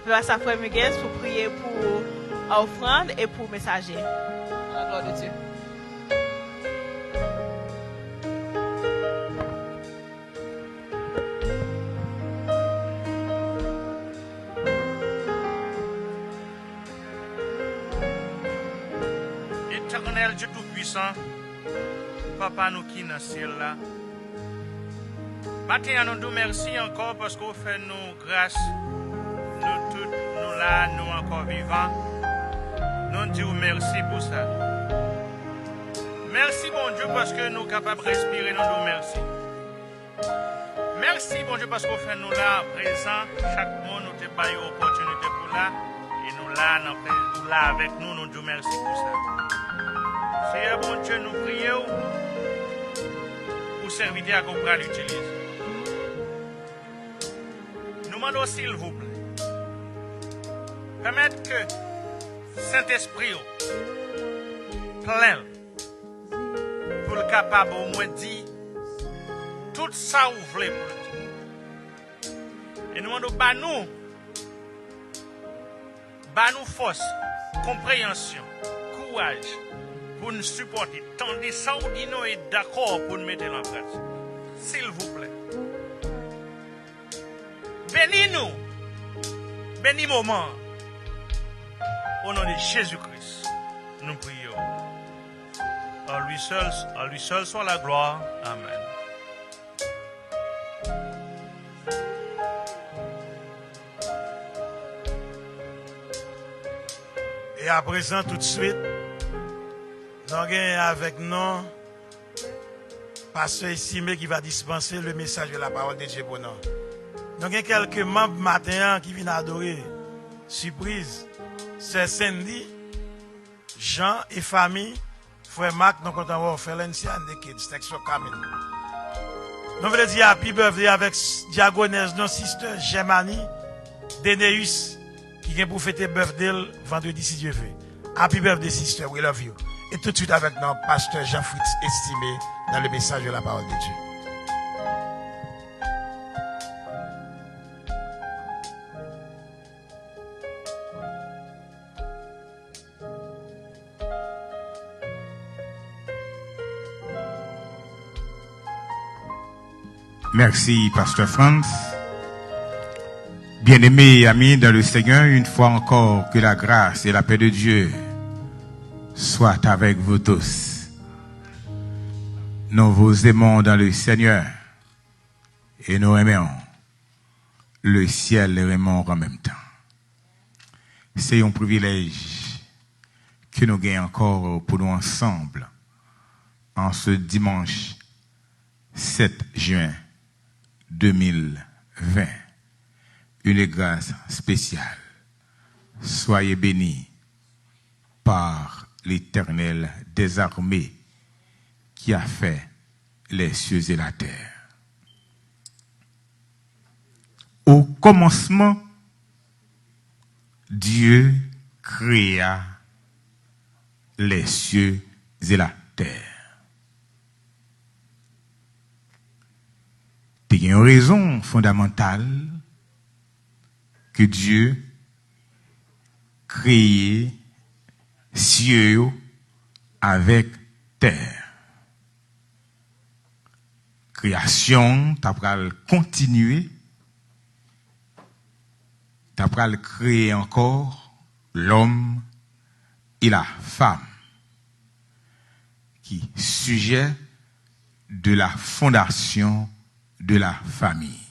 Place à Frère Miguel pour prier pour offrande et pour messager. À la gloire de Dieu. Éternel Dieu Tout-Puissant, Papa nous qui dans le ciel là. Matin, nous nous merci encore parce qu'on fait nous grâce. Nous tous, nous là, nous encore vivants. Nous disons merci pour ça. Merci, bon Dieu, parce que nous sommes capables de respirer. Nous nous merci. Merci, bon Dieu, parce qu'on fait nous là, présents. Chaque mois, nous avons une opportunité pour là. Et nous là, avec nous, nous disons merci pour ça. Seigneur, bon Dieu, nous prions pour servir à qu'on pourra l'utiliser. Nous demandons, s'il vous plaît, permettre que Saint-Esprit plein pour le capable au moins dire tout ça vous voulez pour le dire. Et nous demandons, bah nous force, compréhension, courage pour nous supporter. Tandis ça vous dit nous est d'accord pour nous mettre en place. S'il vous plaît. Bénis-nous. Bénis moment. Au nom de Jésus-Christ, nous prions. À lui seul soit la gloire. Amen. Et à présent, tout de suite, nous avons avec nous pasteur estimé qui va dispenser le message de la parole de Dieu pour nous. Nous avons quelques membres matin qui viennent adorer. Surprise. C'est Cindy, Jean et famille, frère Marc, nous comptons faire l'ancien des kids, texte coming. Nous voulons dire happy birthday avec diagonesse, nos sister Germanie, Deneus, qui vient pour fêter birthday vendredi si Dieu veut. Happy birthday sister, we love you. Et tout de suite avec nous, pasteur Jean-Fritz estimé dans le message de la parole de Dieu. Merci, Pasteur Franz. Bien-aimés amis dans le Seigneur, une fois encore, que la grâce et la paix de Dieu soient avec vous tous. Nous vous aimons dans le Seigneur et nous aimons le ciel et l'aimons en même temps. C'est un privilège que nous gagnons encore pour nous ensemble en ce dimanche 7 juin 2020. Une grâce spéciale. Soyez bénis par l'Éternel des armées qui a fait les cieux et la terre. Au commencement, Dieu créa les cieux et la terre. Il y a une raison fondamentale que Dieu crée cieux avec terre. Création, t'as continuer, t'as créer encore l'homme et la femme qui sujet de la fondation de la famille.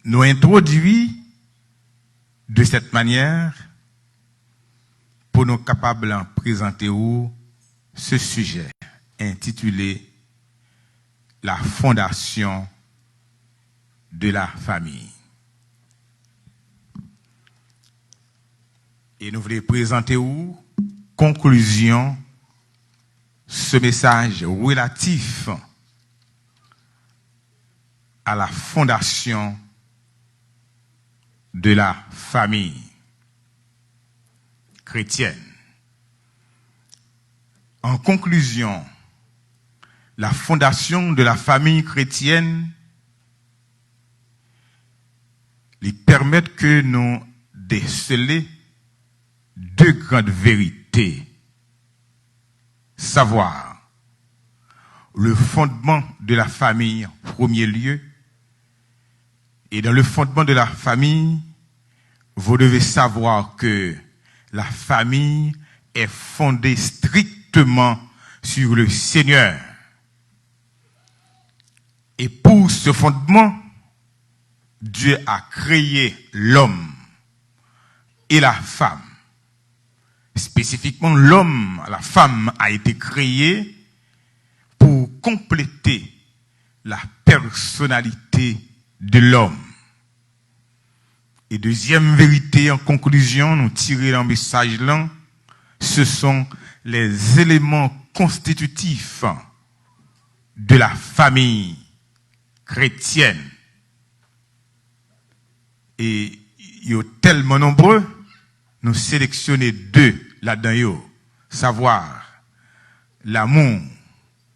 Nous introduit de cette manière pour nous capables de présenter ce sujet intitulé La fondation de la famille. Et nous voulons présenter où conclusion ce message relatif à la fondation de la famille chrétienne. En conclusion, la fondation de la famille chrétienne lui permet que nous déceler deux grandes vérités. Savoir le fondement de la famille en premier lieu. Et dans le fondement de la famille, vous devez savoir que la famille est fondée strictement sur le Seigneur. Et pour ce fondement, Dieu a créé l'homme et la femme. Spécifiquement, l'homme, la femme a été créée pour compléter la personnalité de l'homme. Et deuxième vérité, en conclusion, nous tirons dans le message là, ce sont les éléments constitutifs de la famille chrétienne. Et il y a tellement nombreux, nous sélectionnons deux là-dedans, savoir l'amour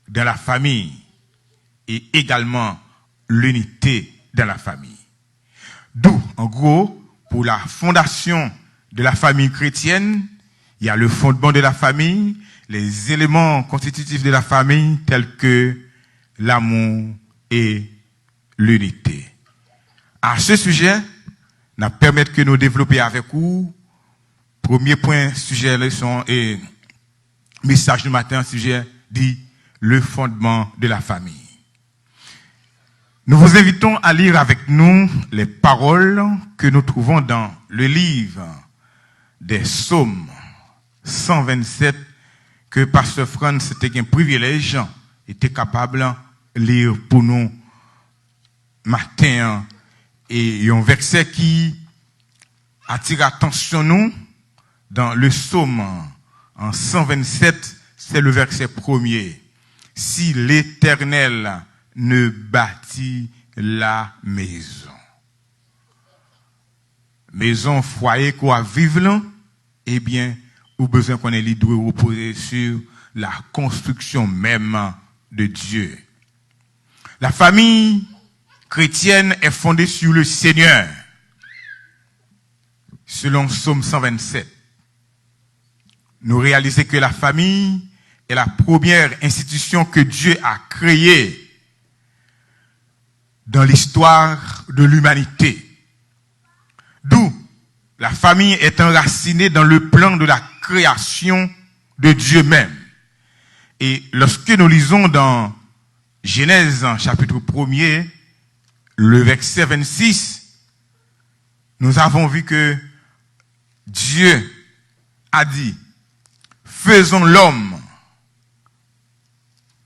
dans la famille et également l'unité dans la famille. D'où, en gros, pour la fondation de la famille chrétienne, il y a le fondement de la famille, les éléments constitutifs de la famille tels que l'amour et l'unité. À ce sujet, nous permettre que nous développions avec vous. Premier point, sujet, leçon et message du matin, sujet dit le fondement de la famille. Nous vous invitons à lire avec nous les paroles que nous trouvons dans le livre des Psaumes 127 que Pasteur Franz était un privilège, était capable de lire pour nous matin. Et il y a un verset qui attire l'attention nous dans le psaume en 127, c'est le verset premier. Si l'Éternel ne bâtit la maison. Maison, foyer quoi vivre là, eh bien, ou besoin qu'on ait doit reposer sur la construction même de Dieu. La famille chrétienne est fondée sur le Seigneur. Selon Psaume 127. Nous réalisons que la famille est la première institution que Dieu a créée dans l'histoire de l'humanité. D'où la famille est enracinée dans le plan de la création de Dieu même. Et lorsque nous lisons dans Genèse chapitre 1er, le verset 26, nous avons vu que Dieu a dit, faisons l'homme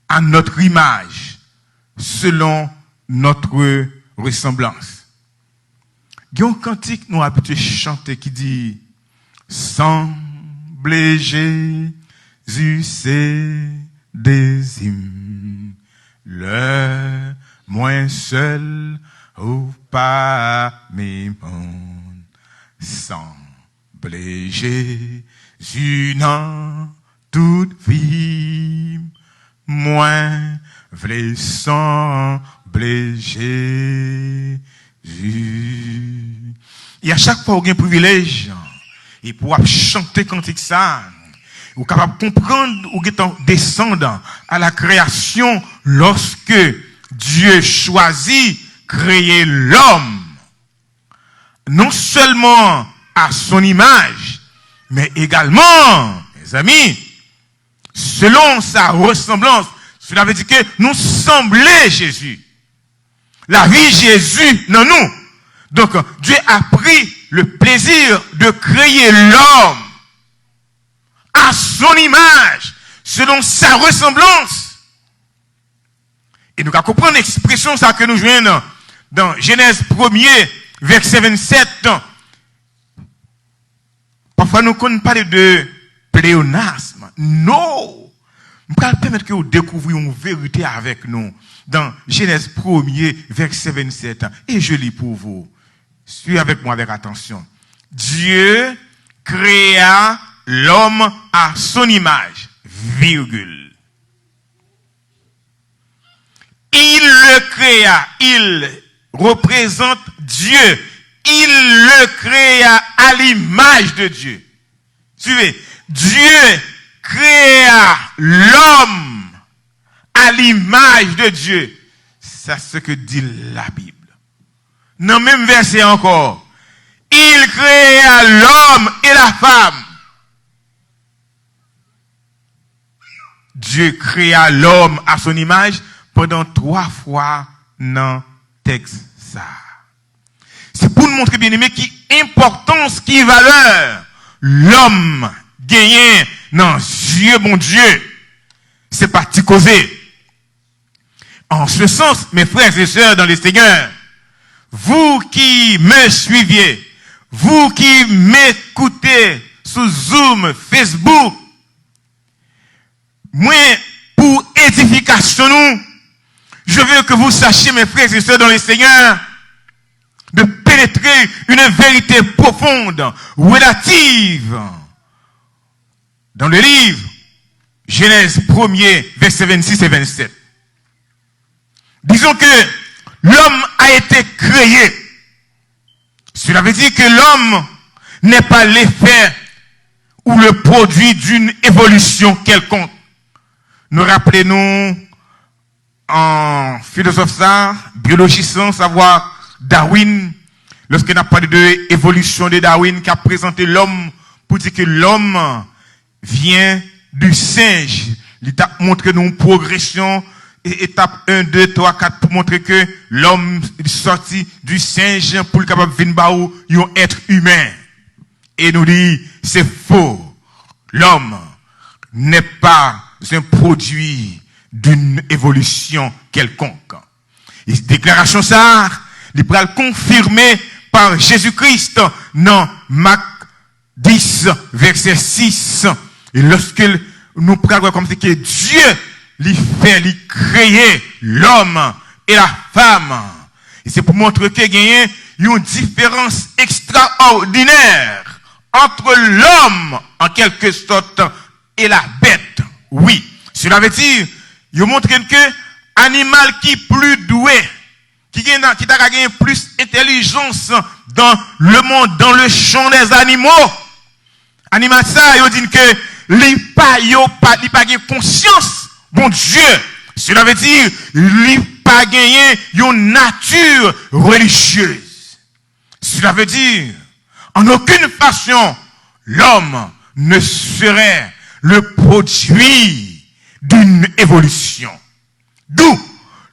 à notre image, selon notre ressemblance. Il y a un cantique nous habitués à chanter qui dit, semblez Jésus c'est des hymnes, le moins seul ou pas mes mondes, semblez Jésus dans toute vie, moins v'lait sembler Jésus. Et à chaque fois, vous avez un privilège, et pour chanter cantique ça, vous êtes capable de comprendre, vous êtes descendant à la création lorsque Dieu choisit créer l'homme. Non seulement à son image, mais également, mes amis, selon sa ressemblance. Cela veut dire que nous semblons Jésus. La vie Jésus dans nous. Donc, Dieu a pris le plaisir de créer l'homme à son image, selon sa ressemblance. Et nous allons comprendre l'expression ça que nous jouons dans Genèse 1er, verset 27. Parfois, pas nous parler de pléonasme. Non. Je vais permettre que vous découvriez une vérité avec nous dans Genèse 1er, verset 27. Et je lis pour vous. Suivez avec moi avec attention. Dieu créa l'homme à son image, virgule. Il le créa, il représente Dieu. Il le créa à l'image de Dieu. Suivez. Dieu créa l'homme à l'image de Dieu. C'est ce que dit la Bible. Dans le même verset encore. Il créa l'homme et la femme. Dieu créa l'homme à son image pendant 3 fois dans le texte ça. C'est pour nous montrer, bien aimé, qui importance, qui valeur l'homme gagne dans Dieu, bon Dieu. C'est pas petit causé. En ce sens, mes frères et sœurs dans le Seigneur, vous qui me suiviez, vous qui m'écoutez sous Zoom, Facebook, moi, pour édification nous, je veux que vous sachiez, mes frères et sœurs dans le Seigneur, de pénétrer une vérité profonde, relative, dans le livre Genèse 1er, versets 26 et 27. Disons que l'homme a été créé. Cela veut dire que l'homme n'est pas l'effet ou le produit d'une évolution quelconque. Nous rappelons en philosophe biologie sans savoir Darwin, lorsqu'on a parlé de l'évolution de Darwin, qui a présenté l'homme pour dire que l'homme vient du singe. Il t'a montré nous une progression, étape 1, 2, 3, 4, pour montrer que l'homme est sorti du singe pour le capable de venir un être humain. Et nous dit, c'est faux. L'homme n'est pas un produit d'une évolution quelconque. Et cette déclaration ça, il peut le confirmer par Jésus-Christ dans Marc 10, verset 6. Et lorsque nous prenons comme c'est que Dieu lui créer l'homme et la femme. Et c'est pour montrer qu'il y a une différence extraordinaire entre l'homme, en quelque sorte, et la bête. Oui. Cela veut dire, il montre que animal qui plus doué, qui a gagné plus intelligence dans le monde, dans le champ des animaux. Animal ça, il dit que il pas gagné conscience, bon Dieu. Cela veut dire, il pas gagné une nature religieuse. Cela veut dire, en aucune façon, l'homme ne serait le produit d'une évolution. D'où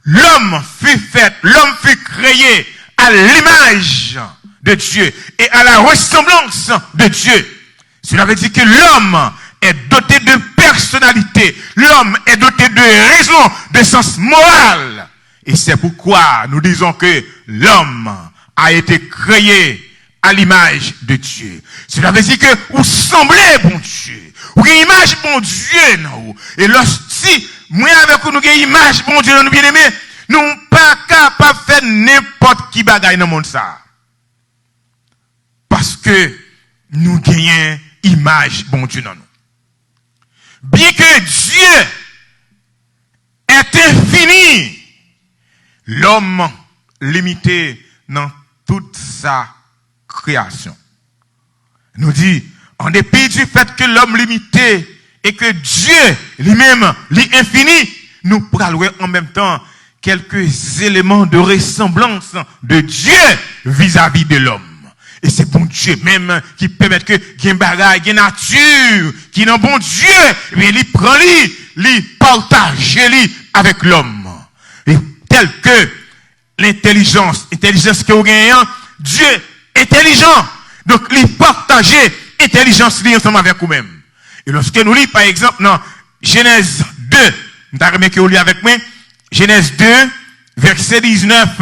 l'homme fut fait, l'homme fut créé à l'image de Dieu et à la ressemblance de Dieu. Cela veut dire que l'homme est doté de personnalité, l'homme est doté de raison, de sens moral. Et c'est pourquoi nous disons que l'homme a été créé à l'image de Dieu. Cela veut dire que vous semblez bon Dieu. Vous avez image bon Dieu, non? Et lorsque, moi avec vous, nous avons image bon Dieu, nous bien aimés, nous ne sommes pas capables de faire n'importe qui bagaille dans le monde ça. Parce que nous gagnons image bon Dieu dans nous. Bien que Dieu est infini, l'homme limité dans toute sa création. Nous dit, en dépit du fait que l'homme limité et que Dieu lui-même l'infini, nous parlons en même temps quelques éléments de ressemblance de Dieu vis-à-vis de l'homme. Et c'est bon Dieu même qui permet que il y ait un bagage, il y ait une nature, qui est un bon Dieu, mais il prend il partage avec l'homme. Et tel que l'intelligence que vous gagnez, Dieu intelligent. Donc, il partage intelligence ensemble avec vous-même. Et lorsque nous lisons, par exemple, dans Genèse 2, nous avons que vous lisez avec moi, Genèse 2, verset 19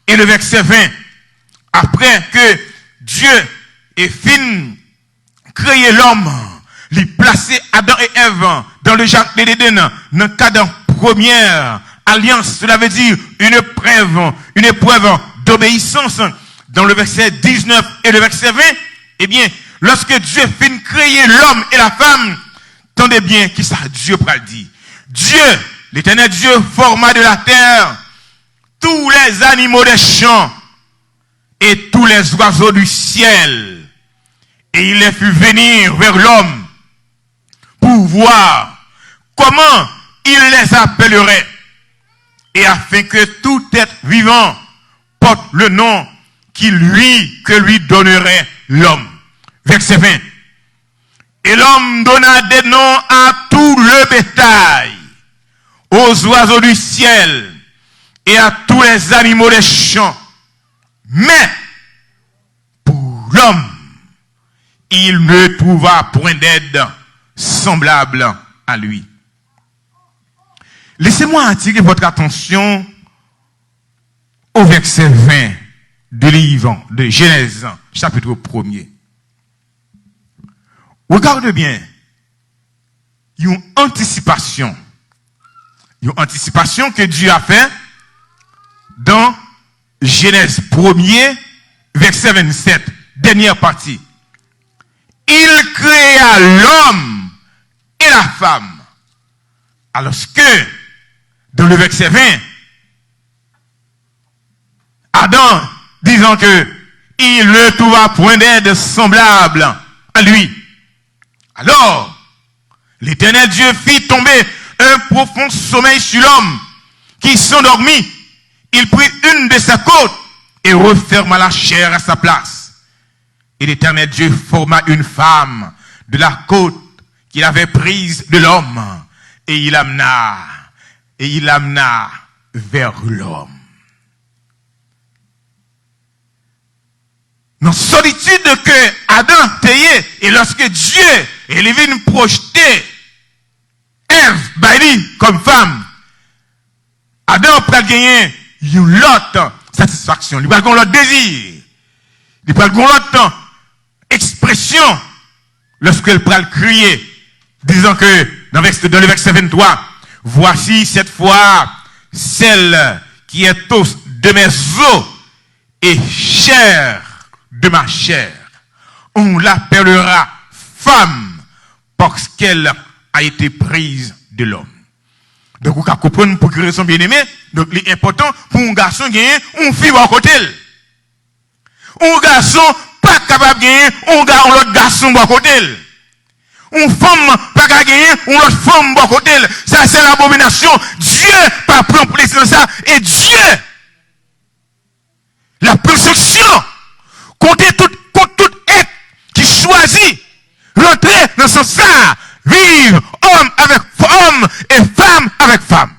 et le verset 20. Après que Dieu ait fini créé l'homme, il placé Adam et Ève dans le jardin d'Éden, dans le cadre de première alliance, cela veut dire une épreuve d'obéissance. Dans le verset 19 et le verset 20, eh bien, lorsque Dieu finit de créer l'homme et la femme, tendez bien qui ça Dieu pral dit. Dieu, l'éternel Dieu, forma de la terre tous les animaux des champs et tous les oiseaux du ciel. Et il les fit venir vers l'homme pour voir comment il les appellerait. Et afin que tout être vivant porte le nom que lui donnerait l'homme. Verset 20. Et l'homme donna des noms à tout le bétail, aux oiseaux du ciel et à tous les animaux des champs. Mais pour l'homme, il ne trouva point d'aide semblable à lui. Laissez-moi attirer votre attention au verset 20 du livre de Genèse, chapitre 1er. Regardez bien, une anticipation que Dieu a fait dans Genèse 1er, verset 27, dernière partie. Il créa l'homme et la femme. Alors que, dans le verset 20, Adam, disant que il ne trouva point d'aide semblable à lui. Alors, l'Éternel Dieu fit tomber un profond sommeil sur l'homme qui s'endormit. Il prit une de ses côtes et referma la chair à sa place. Et l'Éternel Dieu forma une femme de la côte qu'il avait prise de l'homme et il l'amena vers l'homme. Dans solitude que Adam tayé, et lorsque Dieu est venu projeter Ève, Baili, comme femme, Adam peut gagner une autre satisfaction, il peut gagner l'autre désir, il peut gagner l'autre expression, lorsqu'elle peut crier, disant que, dans le verset 23, voici cette fois celle qui est os de mes os et chair de ma chair. On l'appellera femme parce qu'elle a été prise de l'homme. Donc, vous comprenez pour créer son bien-aimé. Donc, il est important pour un garçon gagner une fille à côté. Un garçon pas capable de gagner un autre garçon à côté. Une femme pas capable de gagner une autre femme à côté. Ça, c'est l'abomination. Dieu pas prend plaisir dans ça. Et Dieu, la perfection, contre tout être qui choisit rentrer dans ce sens, vivre homme avec homme et femme avec femme.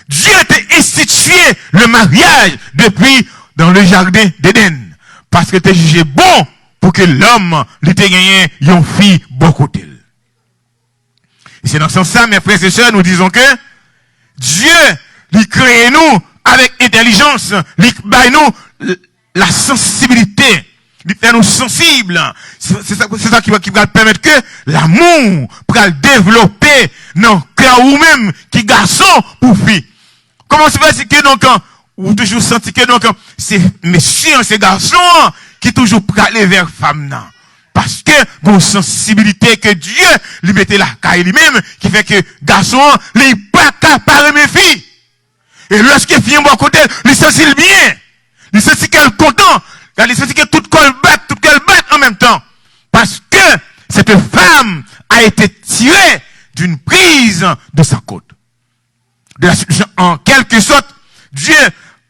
Dieu a institué le mariage depuis dans le jardin d'Éden parce que tu jugé bon pour que l'homme lui ait gagné une fille beaucoup d'elle. Et c'est dans ce sens, mes frères et sœurs, nous disons que Dieu lui crée nous avec intelligence, lui baille nous la sensibilité, lui fait nous sensibles. C'est ça qui va permettre que l'amour pourra développer dans le cœur ou même qui garçon pour fille. Comment se fait que donc, ou toujours senti que donc, c'est messieurs, ces garçons qui toujours aller vers femme. Parce que, bon sensibilité que Dieu lui mettait la caille lui-même, qui fait que garçon, il n'est pas capable de mes filles. Et lorsqu'il vient à côté, il sentit bien. Il sentit qu'elle est content. Il sentit que tout qu'elle batte en même temps. Parce que cette femme a été tirée d'une prise de sa côte. En quelque sorte, Dieu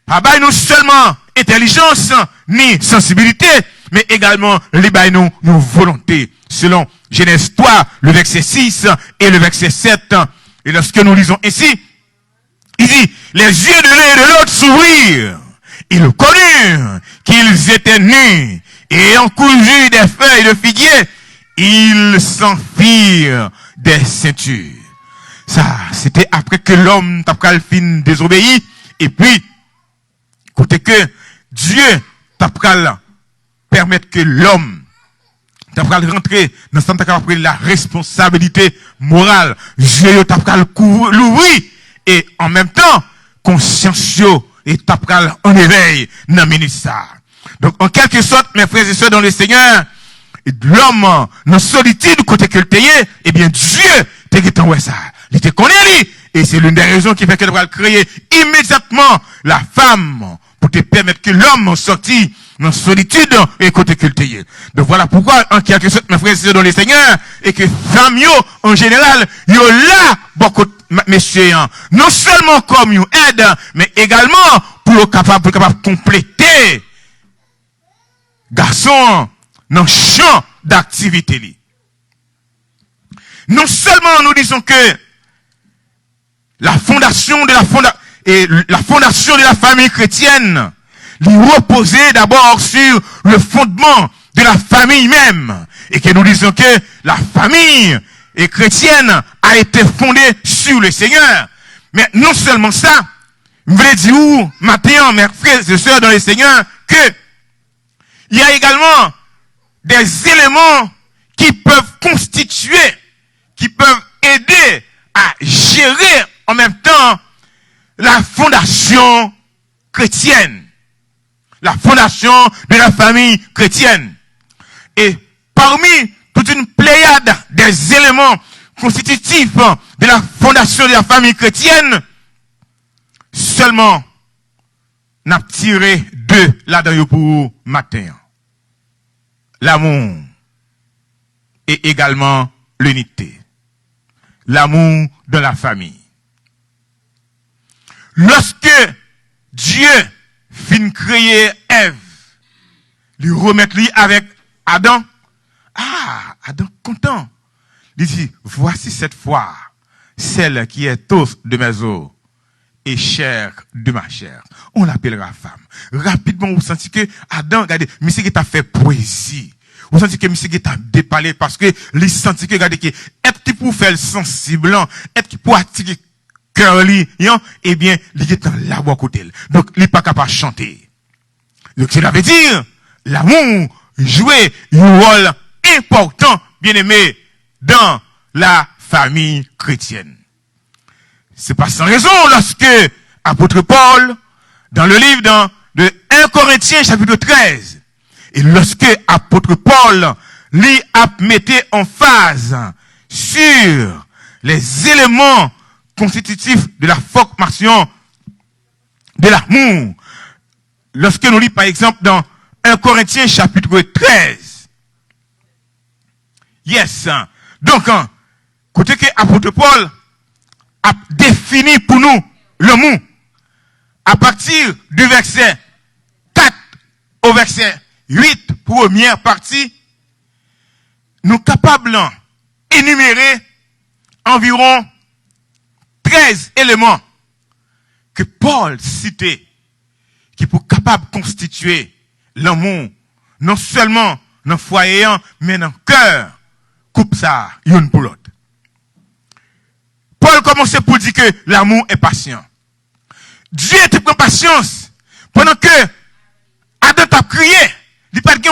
n'a pas nous seulement intelligence ni sensibilité, mais également les nous nos volontés. Selon Genèse 3, le verset 6 et le verset 7. Et lorsque nous lisons ici, il dit, les yeux de l'un et de l'autre s'ouvrirent. Ils connurent qu'ils étaient nus et ayant cousu des feuilles de figuier, ils s'enfirent des ceintures. Ça, c'était après que l'homme t'a fin désobéi, et puis, côté que Dieu t'a permettre que l'homme t'a rentrer dans ce temps la responsabilité morale. Dieu t'a l'ouvrir et en même temps, conscience et t'a en éveil dans le ministère. Donc, en quelque sorte, mes frères et sœurs dans le Seigneur, l'homme, dans solitude, côté que le taillé, eh bien, Dieu, t'es qui t'envoie ça. Il te connaît, lui. Et c'est l'une des raisons qui fait qu'elle va créer immédiatement la femme pour te permettre que l'homme sorti dans solitude et côté que le taillé. Donc voilà pourquoi, en quelque sorte, mes frères et sœurs dans le Seigneur, et que femme yo, en général, yo là, beaucoup, messieurs, non seulement comme une aide, mais également pour capable compléter garçon dans le champ d'activité. Non seulement nous disons que la fondation de la famille chrétienne lui reposait d'abord sur le fondement de la famille même, et que nous disons que la famille chrétienne a été fondée sur le Seigneur. Mais non seulement ça, je voulais dire maintenant, mes frères et sœurs dans le Seigneur, que il y a également des éléments qui peuvent constituer, qui peuvent aider à gérer en même temps la fondation chrétienne. La fondation de la famille chrétienne. Et parmi toute une pléiade des éléments constitutifs de la fondation de la famille chrétienne, seulement n'a tiré deux là-dedans pour matin. L'amour et également l'unité. L'amour de la famille. Lorsque Dieu fin créer Ève, lui remettre lui avec Adam, Adam content. Il dit, voici cette fois, celle qui est os de mes os et chair de ma chair. On l'appellera femme. Rapidement, vous sentez que Adam, regardez, monsieur qui t'a fait poésie. Vous sentez que monsieur qui t'a dépalé parce que, il sentit que, regardez, que, est-ce qu'il pour faire le sensible, est-ce qu'il pour attirer cœur li, eh bien, il est dans la voix côté. Donc, il n'est pas capable de chanter. Donc, cela veut dire, l'amour jouait un rôle important, bien aimé, dans la famille chrétienne. C'est pas sans raison lorsque apôtre Paul, dans le livre de 1 Corinthiens, chapitre 13, et lorsque apôtre Paul, lui a metté en phase sur les éléments constitutif de la formation de l'amour. Lorsque nous lisons par exemple dans 1 Corinthiens chapitre 13. Yes. Donc, côté que apôtre Paul a défini pour nous l'amour à partir du verset 4 au verset 8, première partie, nous capables d'énumérer environ 13 éléments que Paul citait qui pour capable de constituer l'amour non seulement dans le foyer mais dans le cœur coupe ça une pour l'autre. Paul commençait pour dire que l'amour est patient. Dieu était prend patience pendant que Adam a crié, il pas de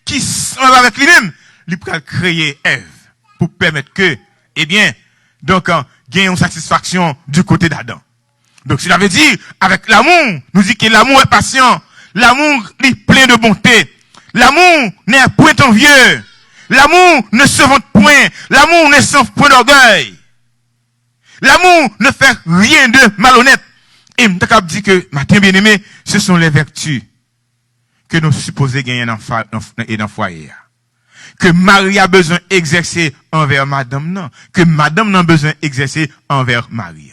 qui sont avec lui-même, il peut créer Ève pour permettre que eh bien donc gagne une satisfaction du côté d'Adam. Donc, cela veut dire, avec l'amour, nous dit que l'amour est patient. L'amour est plein de bonté. L'amour n'est point envieux. L'amour ne se vante point. L'amour ne s'en point d'orgueil. L'amour ne fait rien de malhonnête. Et je peux dire que, matin bien-aimé, ce sont les vertus que nous supposons gagner dans le foyer. Que Marie a besoin d'exercer envers madame, non. Que madame n'a besoin d'exercer envers Marie.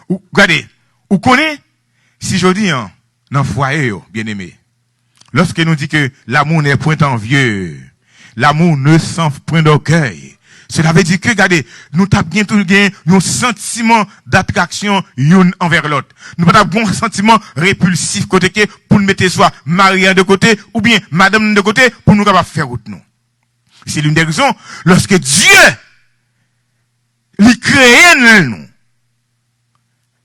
Regardez, vous connaissez, si je dis, dans le foyer, bien aimé, lorsque nous dit que l'amour n'est point envieux, l'amour ne sent point d'orgueil, cela veut dire que, regardez, nous avons bien tout un sentiment d'attraction l'une envers l'autre. Nous avons un sentiment répulsif côté que pour nous mettre soit Marie de côté ou bien madame de côté pour nous capables faire route nous. C'est l'une des raisons, lorsque Dieu lui crée nous,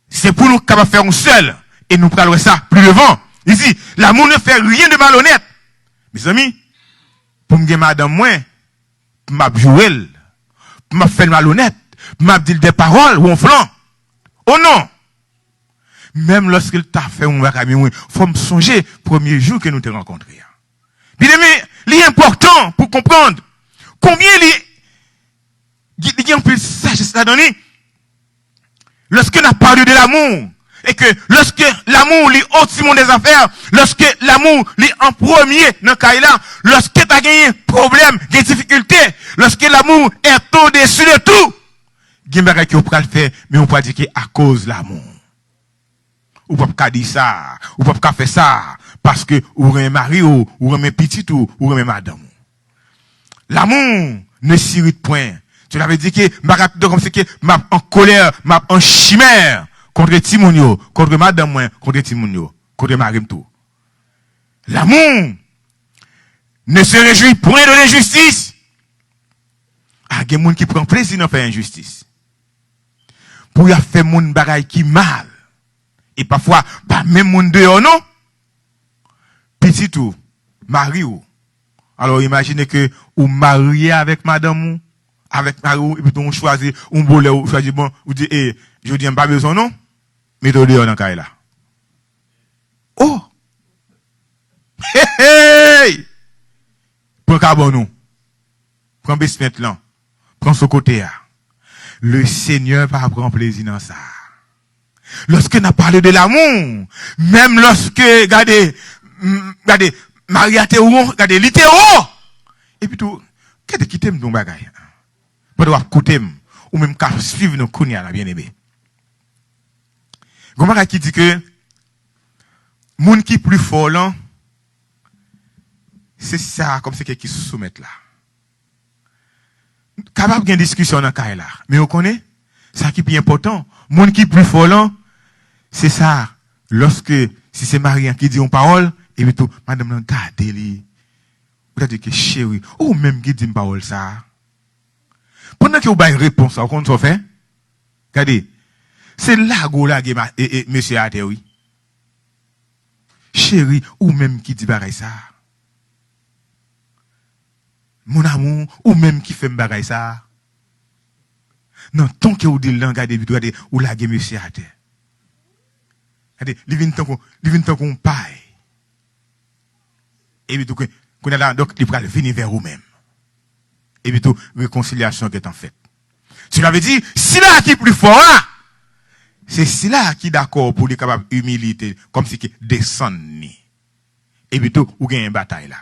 c'est pour nous capables faire un seul, et nous parlerons ça plus devant. Ici, l'amour ne fait rien de malhonnête. Mes amis, pour me madame moi, m'a jouer, m'a fait malhonnête, m'a dit des paroles ou en flanc. Oh non! Même lorsqu'il t'a fait un bagage, faut me songer premier jour que nous te rencontrés. Bien aimé, l'important pour comprendre combien il y a un peu de sagesse là-dedans. Lorsque nous parlé de l'amour, et que lorsque l'amour lit au-dessus des affaires, lorsque l'amour lit en premier dans le cas là, lorsque tu as gagné un problème, des difficultés, lorsque l'amour est au-dessus de tout, il y a des choses qu'on peut le faire, mais on peut dire que à cause de l'amour. Ou pas dire ça, ou pas faire ça, parce que ou un mari ou un petit ou un madame. L'amour ne s'irrite point. Tu l'avais dit que comme c'est que m'a en colère, m'a en chimère contre Timonio, contre madame moi, contre Timonio, contre Marim tout. L'amour ne se réjouit point de l'injustice. Ah, il y a des gens qui prennent plaisir dans faire injustice. Pour y faire mon bagaille qui mal. Et parfois, pas même mon dehors, non? Petit tout, mari ou. Alors, imaginez que vous mariez avec madame ou, avec mari ou, et puis on choisit, on boule ou, choisit bon, ou dit, je dis, pas besoin, non? Mais au dehors dans le là. Oh! Hey, hey! Prends carbone, prends besmet là, prends ce côté là. Le Seigneur va prendre plaisir dans ça. Lorsque nous parlé de l'amour, même lorsque, regardez, Maria Théo, regardez, l'Ithéo, et puis tout, qu'est-ce qui t'aime ton bagage? Pas de côté, ou même qu'à suivre nos kounia, là, bien aimé. Gomara qui dit que, moun qui plus fort, là, c'est ça, comme c'est quelqu'un qui se soumet là. Capable d'une discussion dans le cas là. Mais on connaît, ça qui est plus important, moun qui plus fort, là, c'est ça, lorsque, si c'est Marie qui dit une parole, et puis tout, madame, regardez-les. Vous avez dit que chérie, ou même qui dit une parole ça. Pendant que vous avez une réponse, vous comprenez ce fait? Regardez. C'est là que monsieur a dit oui. Chérie, ou même qui dit pareil ça. Mon amour, ou même qui fait pareil ça. Non, tant que vous dites là, regardez, ou la monsieur a dit. Regardez, il vient tant qu'on paille. Et puis tout, qu'on a là, donc, il va venir vers vous-même. Et puis tout, réconciliation qui est en fait. Cela veut dire, si là qui est plus fort, là, c'est si là qui est d'accord pour les capables humilité, comme si qui descend ni. Et puis tout, ou gagne une bataille là.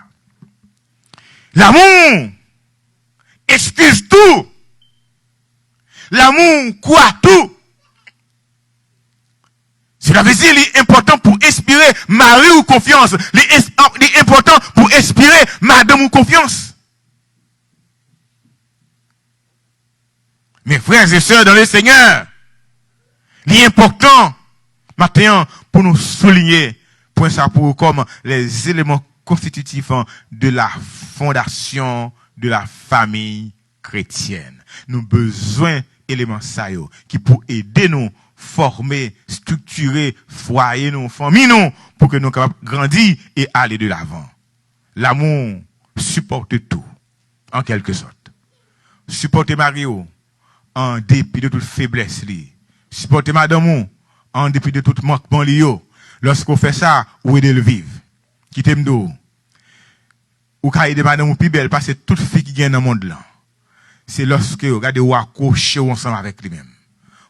L'amour excuse tout. L'amour croit tout. Cela veut dire, il est important pour inspirer mari ou confiance. Il est important pour inspirer madame ou confiance. Mes frères et sœurs dans le Seigneur, il est important, maintenant, pour nous souligner, point ça pour comme les éléments constitutifs de la fondation de la famille chrétienne. Nous avons besoin d'éléments ça qui pour aider nous former, structurer, foyer nous, famille nous, pour que nous capables grandir et aller de l'avant. L'amour supporte tout, en quelque sorte. Supporter Mario, en dépit de toute faiblesse, supporter madame, en dépit de tout manquement, lorsqu'on fait ça, ou aider le vivre. Qui t'aime d'eau. Ou quand aider madame ou plus belle, parce que toute fille qui gagne dans le monde là, c'est lorsque, regardez, ou accrocher ensemble avec lui-même.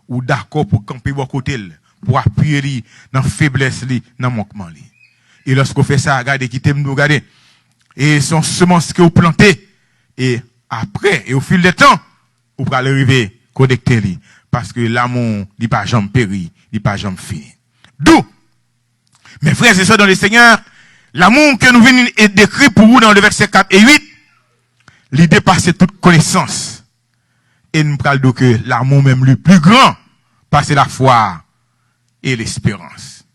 Ou d'accord pour camper à côté, pour appuyer lui, dans la faiblesse, dans le manquement. Et lorsqu'on fait ça, regardez, qui t'aime d'eau, regardez. Et son semence que vous plantez, et après, et au fil du temps, vous pouvez arriver, connecter lui. Parce que l'amour, il n'est pas jamais péri, il n'est pas jamais fini. D'où, mes frères et sœurs dans le Seigneur, l'amour que nous venons décrire pour vous dans le verset 4 et 8, il dépasse toute connaissance. Et nous parlons donc que l'amour même le plus grand, passe la foi et l'espérance.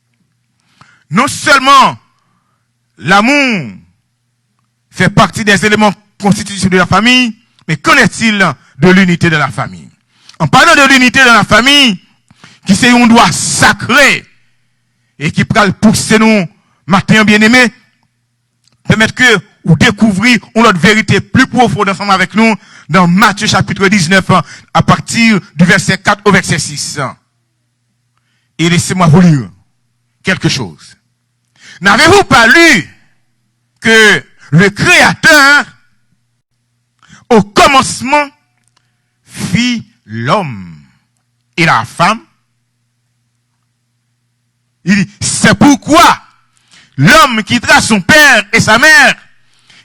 Non seulement l'amour fait partie des éléments constitutifs de la famille, mais qu'en est-il de l'unité de la famille? En parlant de l'unité de la famille, qui c'est un droit sacré, et qui peut pousser nous, matin bien-aimé, permettre que ou découvrir une autre vérité plus profonde ensemble avec nous dans Matthieu chapitre 19 à partir du verset 4 au verset 6. Et laissez-moi vous lire quelque chose. N'avez-vous pas lu que le Créateur, au commencement, fit l'homme et la femme? Il dit, c'est pourquoi l'homme quittera son père et sa mère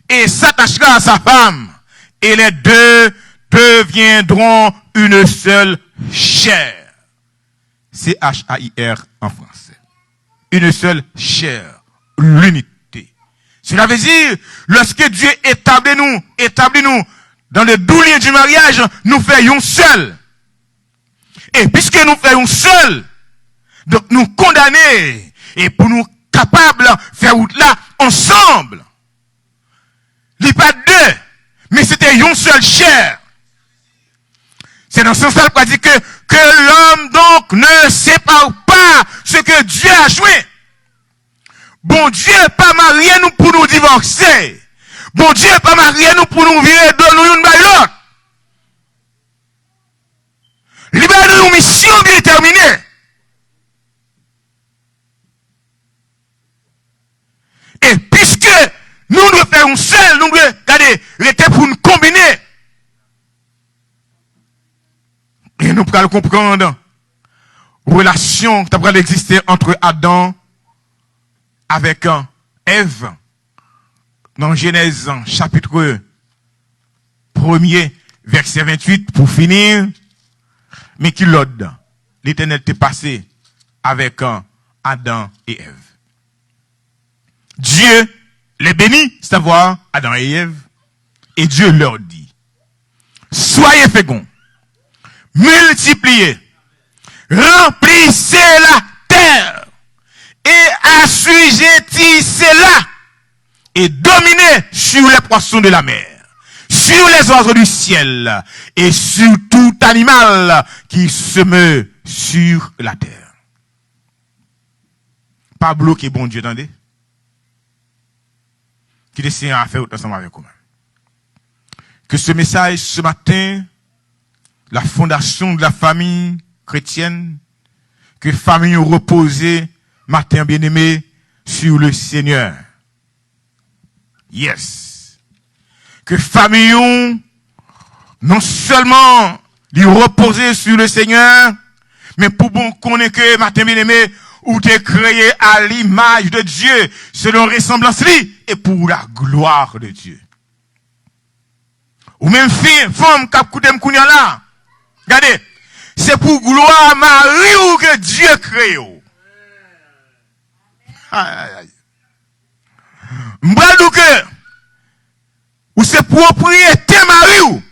et s'attachera à sa femme, et les deux deviendront une seule chair. C-H-A-I-R en français. Une seule chair. L'unité. Cela veut dire, lorsque Dieu établit nous dans le doux lien du mariage, nous faisons seul. Et puisque nous faisons seul, donc nous condamner, et pour nous capables de faire route là, ensemble. Il n'y a pas deux, mais c'était une seule chair. C'est dans ce sens-là qu'on dit que l'homme donc ne sépare pas ce que Dieu a joué. Bon Dieu pas marié nous pour nous divorcer. Bon Dieu pas marié nous pour nous virer de nous une balle l'autre. Libérer nous une mission bien déterminée. Et puisque nous devons faire un seul, nous devons rester pour nous combiner. Et nous pourrons comprendre la relation qui va exister entre Adam avec Ève dans Genèse chapitre 1er verset 28 pour finir. Mais qui l'autre, l'Éternel t'est passé avec Adam et Ève. Dieu les bénit, savoir Adam et Ève, et Dieu leur dit, soyez féconds, multipliez, remplissez la terre, et assujettissez-la, et dominez sur les poissons de la mer, sur les oiseaux du ciel, et sur tout animal qui se meut sur la terre. Pas bloqué, bon Dieu, attendez. Qui décide à faire ensemble avec vous. Que ce message, ce matin, la fondation de la famille chrétienne, que famille reposée, matin bien-aimé, sur le Seigneur. Yes. Que famille, non seulement, lui reposer sur le Seigneur, mais pour bon qu'on ait que, matin bien-aimé, ou t'es créé à l'image de Dieu, selon ressemblance lui, et pour la gloire de Dieu. Ou même femme, cap koudem kounya là. Regardez, c'est pour gloire Marie ou que Dieu crée. M'bradou que, ou c'est propriété Marie ou.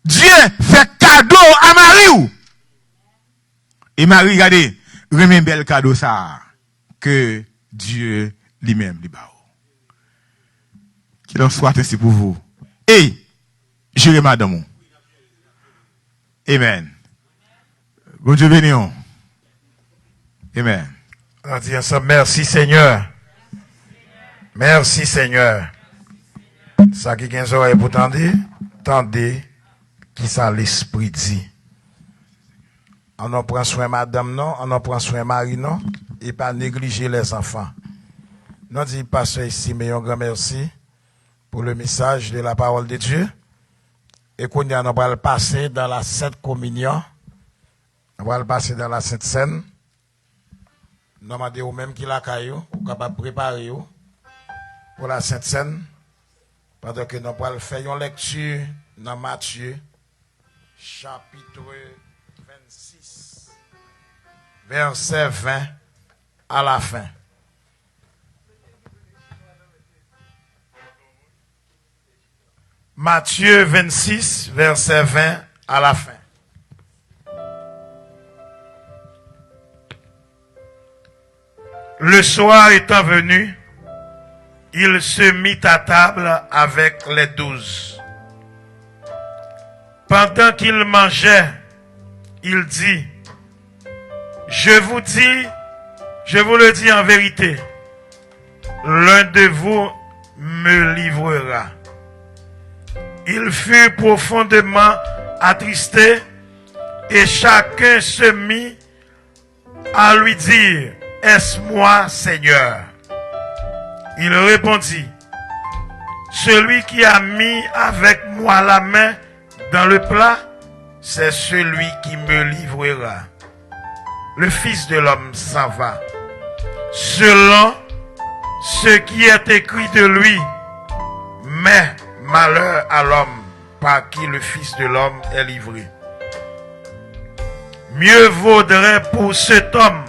Dieu fait cadeau à Marie ou. Et Marie, regardez, remet un bel cadeau ça, que Dieu lui-même lui bat. Qu'il en soit ainsi pour vous. Et, j'irai madame. Amen. Bon Dieu béni. Amen. On dit ensemble, merci Seigneur. Merci Seigneur. Ça qui a une oreille pour tendre, tendez, qui ça l'esprit dit. On en prend soin madame, non, on en prend soin Marie, non, et pas négliger les enfants. Nous dit pasteur ici, mais un grand merci pour le message de la parole de Dieu. Et qu'on on va le passer dans la Sainte Communion. On va le passer dans la Sainte Seine. Nous demandons au même qui l'a caillou, ou capable de préparer pour la Sainte Seine. Pendant que nous allons faire une lecture dans Matthieu, chapitre 26, verset 20 à la fin. Matthieu 26, verset 20 à la fin. Le soir étant venu, il se mit à table avec les 12. Pendant qu'il mangeait, il dit, je vous le dis en vérité, l'un de vous me livrera. Il fut profondément attristé et chacun se mit à lui dire, est-ce moi, Seigneur? Il répondit, celui qui a mis avec moi la main dans le plat, c'est celui qui me livrera. Le Fils de l'homme s'en va, selon ce qui est écrit de lui, mais malheur à l'homme par qui le Fils de l'homme est livré. Mieux vaudrait pour cet homme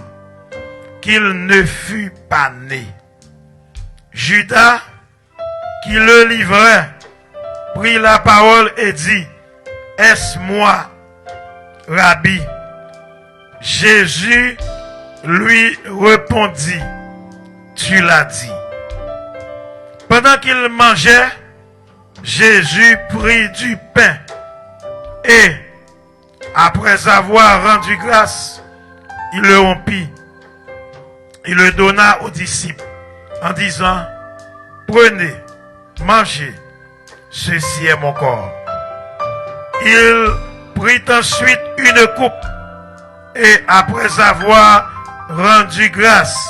qu'il ne fût pas né. Judas, qui le livrait, prit la parole et dit, est-ce moi, Rabbi? Jésus lui répondit, tu l'as dit. Pendant qu'il mangeait, Jésus prit du pain et, après avoir rendu grâce, il le rompit. Il le donna aux disciples en disant, prenez, mangez, ceci est mon corps. Il prit ensuite une coupe et après avoir rendu grâce,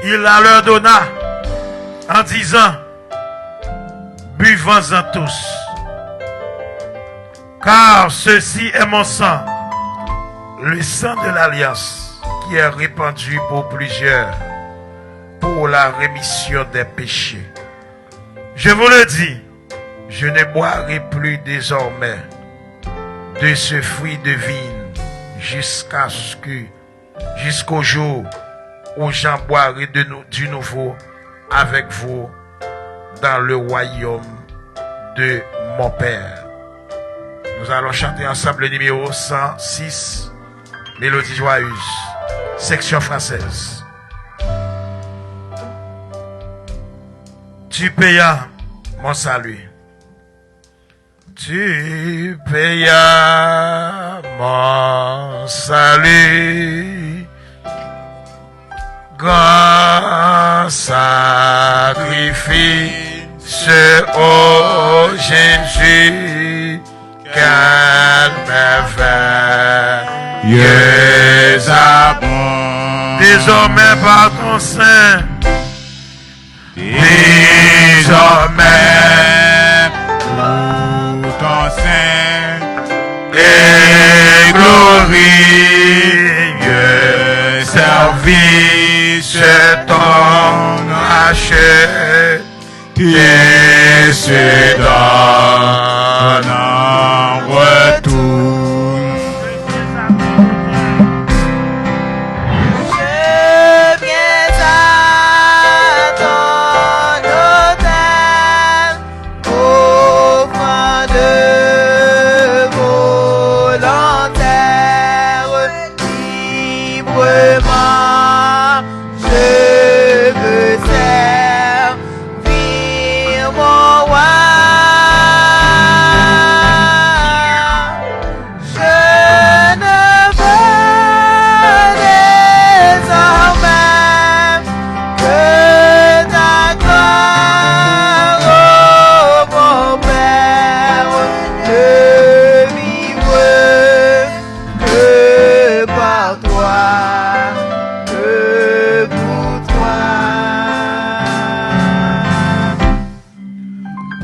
il la leur donna en disant, buvons-en tous, car ceci est mon sang, le sang de l'alliance qui est répandu pour plusieurs, pour la rémission des péchés. Je vous le dis, je ne boirai plus désormais de ce fruit de vigne jusqu'au jour où j'en boirai du nouveau avec vous dans le royaume de mon Père. Nous allons chanter ensemble le numéro 106, Mélodie joyeuse, section française. Tu payas mon salut. Tu payas mon salut. Grand sacrifice, ô Jésus, quel merveilleux amour. Désormais par ton sein, désormais Pour ton sein et glorieux service ton rachet et se donne en retour. Je viens à ton autel, offrant de volontaire, librement, je veux servir mon roi. Je ne veux désormais que ta gloire, ô mon Père, ne vivre que par toi, que pour toi.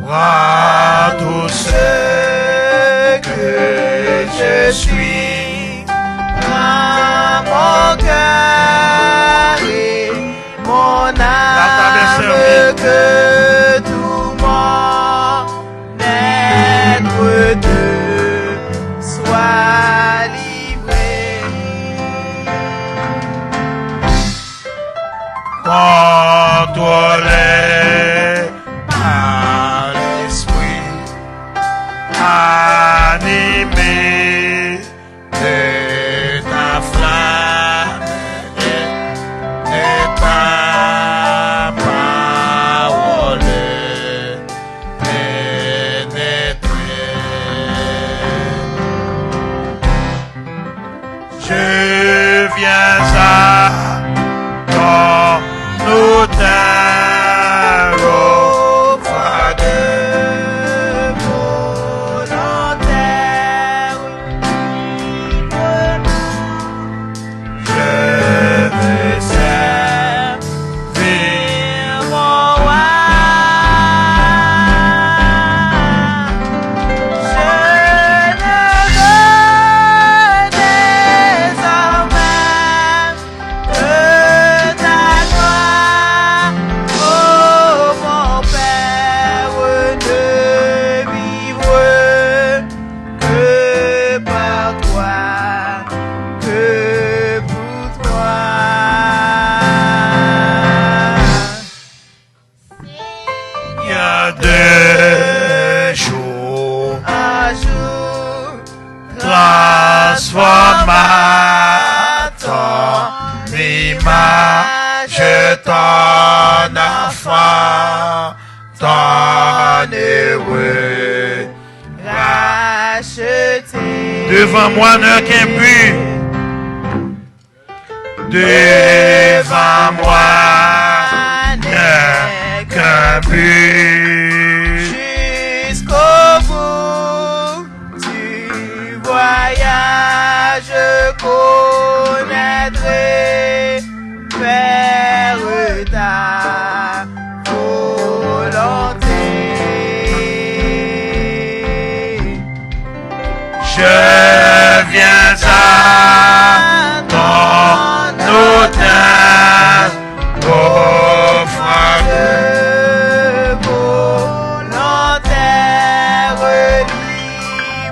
Prends tout ce Que je suis, prends mon cœur et mon âme, que tout mon être te soit livré. contrôlé par l'esprit, animé de ta flamme et ta parole. de jour un jour transforma ton image, ton enfant, ton heureux. racheté. Devant moi ne qu'un but. Devant moi ne qu'un but. Jusqu'au bout du voyage, je connaîtrai vers ta volonté. Je viens à ton autel, offrande. Volontaire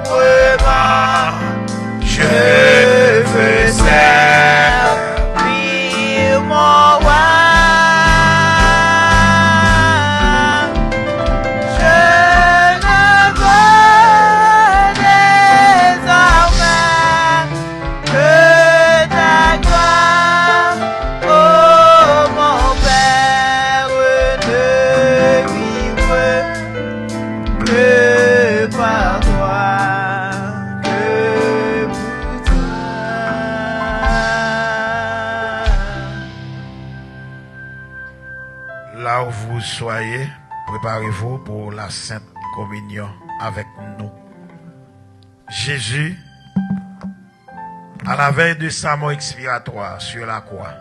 librement, Je veux servir mon roi. Je ne veux désormais que ta gloire, oh mon Père, ne vivre que par toi, que pour toi. Là où vous soyez, préparez-vous pour la Sainte Communion avec nous. Jésus, à la veille de sa mort expiratoire sur la croix,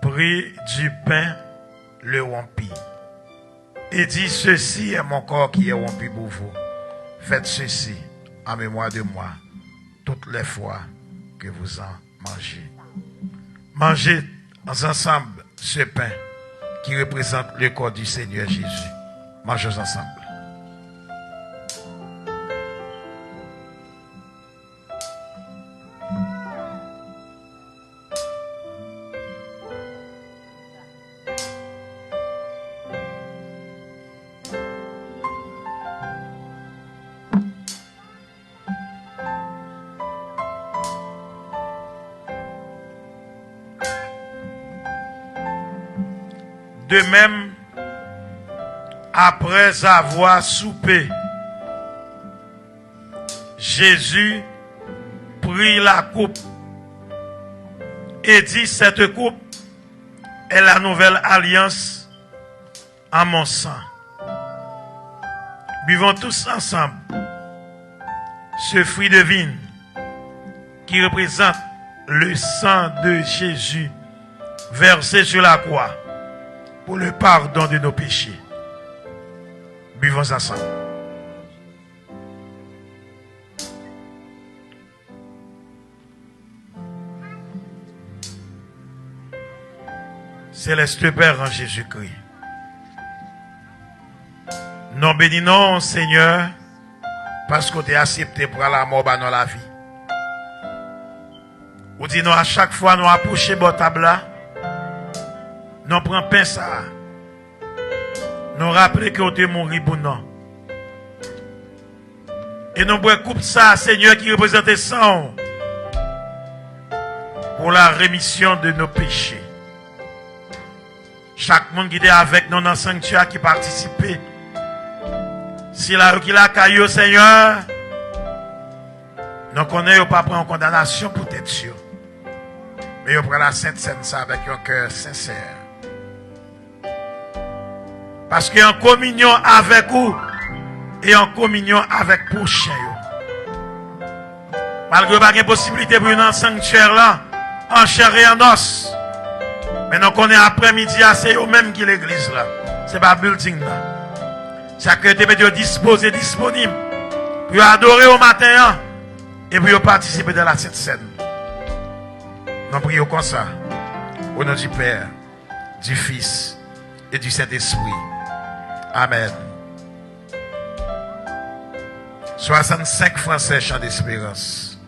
prit du pain, le rompit, et dit, ceci est mon corps qui est rompu pour vous. Faites ceci en mémoire de moi, toutes les fois que vous en mangez. Mangez ensemble ce pain qui représente le corps du Seigneur Jésus. Mangeons ensemble. De même, après avoir soupé, Jésus prit la coupe et dit, cette coupe est la nouvelle alliance en mon sang. Buvons tous ensemble ce fruit de vigne qui représente le sang de Jésus versé sur la croix pour le pardon de nos péchés. Buvons ensemble. Céleste Père en Jésus-Christ, nous bénissons Seigneur parce que tu as accepté pour la mort dans la vie. Ou dit nous à chaque fois nous approchons de table là, nous prenons pain ça. Nous rappelons que tu es mort pour nous. Et nous bois coupe ça, Seigneur, qui représente le sang pour la rémission de nos péchés. Chaque monde qui était avec nous dans le sanctuaire qui participait, si la qui la caillou, Seigneur, nous connaissons pas prendre condamnation pour être sûr. Mais nous prenons la Sainte Seine ça avec un cœur sincère. Parce qu'en communion avec vous et en communion avec prochain. Malgré pas de possibilité pour une sanctuaire là, en chair et en os. Mais nous connaissons après-midi, c'est eux-mêmes qui l'église là. C'est pas building là. Chaque été disposé, disponible pour adorer au matin et pour participer de la Sainte Seine. Nous prions comme ça. Au nom du Père, du Fils et du Saint-Esprit. Amen. 65 Français chant d'espérance.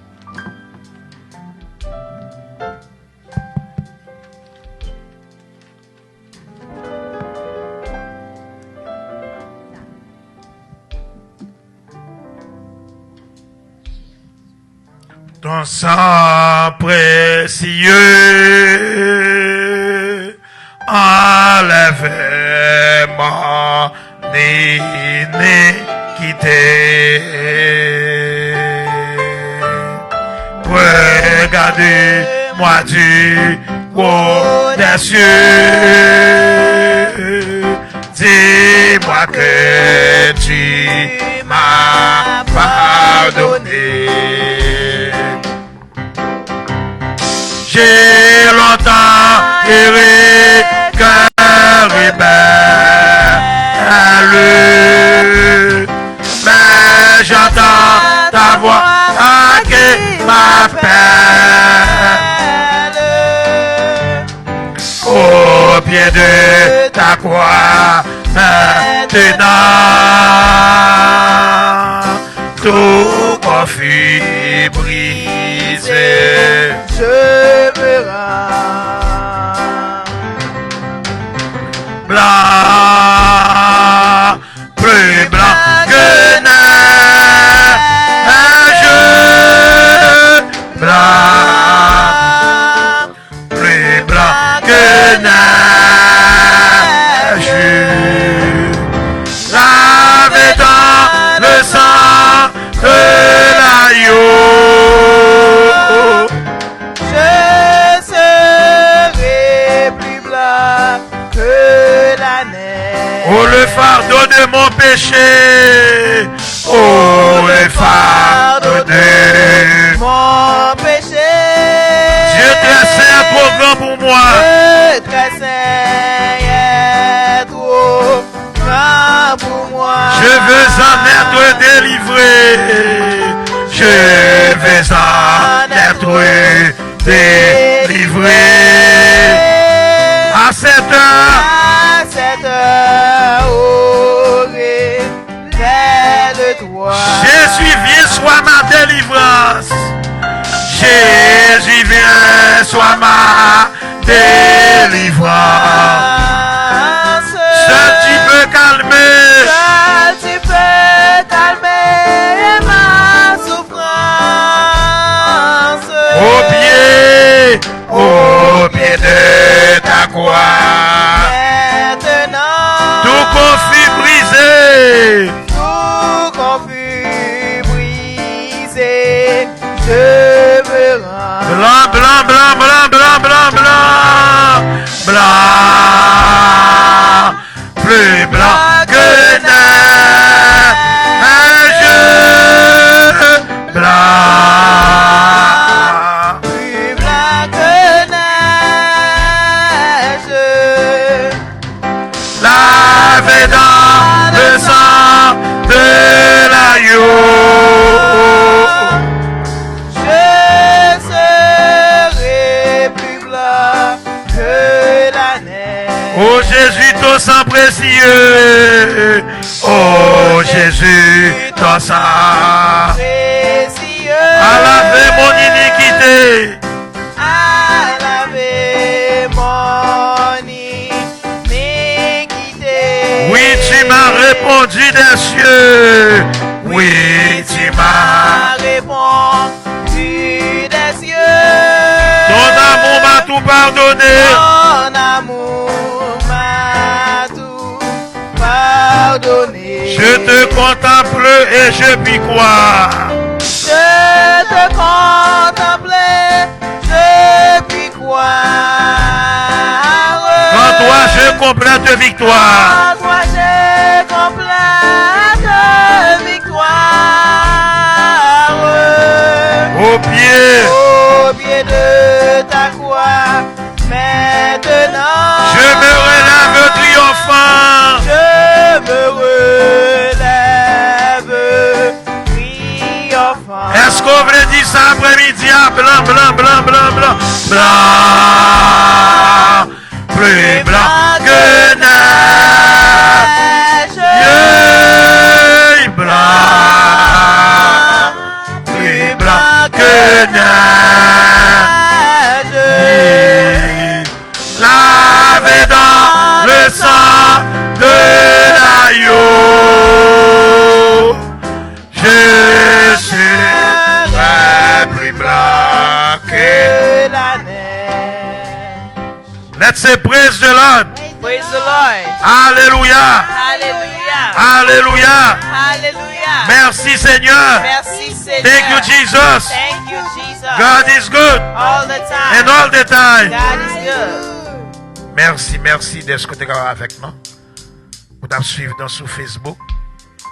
Ton sang précieux enlève mon iniquité. Regardez-moi du haut des cieux. Dis-moi que tu m'as pardonné. J'ai longtemps erré, cœur rebelle, mais j'entends ta voix qui m'appelle. Au pied de ta croix, maintenant, tout conflit brisé. Je me rends. Blanc, plus blanc que neige, blanc, plus blanc que neige, lavé dans le sang de l'agneau. Je serai plus blanc que la neige. Oh, le fardeau de mon péché. Oh, le fardeau de mon péché. Dieu très saint, trop grand pour moi. Dieu très saint est trop grand pour moi. Je veux en être délivré. Je veux en être délivré. À cette heure, À cette heure, aurait de toi. Jésus, viens, sois ma délivrance. Jésus, viens, sois ma délivrance. Seul tu peux calmer. Seul tu peux calmer ma souffrance. Au pied de ta croix. Maintenant, Tout conflit brisé. tout conflit brisé, je me rends. Blanc, blanc, blanc, blanc, blanc, blanc, blanc. Blanc. Plus blanc que neige. Blanc. Plus blanc que neige. Lavé dans le sang de l'agneau. Je serai plus blanc que la neige. Oh Jésus, ton sang précieux. Oh Jésus, ton sang. Précieux. À laver mon iniquité. À laver mon iniquité. Oui, tu m'as répondu des cieux. Oui, tu m'as. M'a répondu des cieux. Ton amour m'a tout pardonné. Ton amour m'a tout pardonné. Je te contemple et je puis croire. Je te contemplais, je puis croire. En toi je complète victoire. En toi je complète victoire. Au pied, Au pied de ta croix, maintenant. je me relève triomphant. Je me relève triomphant. Est-ce qu'on veut dire ça après-midi? Ah, blanc, blanc, blanc, blanc, blanc. Blanc, plus blanc que neige. Yeah, blanc, plus blanc que neige. Lavé dans le sang de l'agneau. Je serai plus blanc Somebody praise the Lord. Praise the Lord. Alléluia. Hallelujah. Alléluia. Hallelujah. Merci Seigneur. Merci Seigneur. Thank you Jesus. Thank you Jesus. God is good. All the time. And all the time. God is good. Merci d'être côté avec nous. Vous pouvez suivre dans sur Facebook,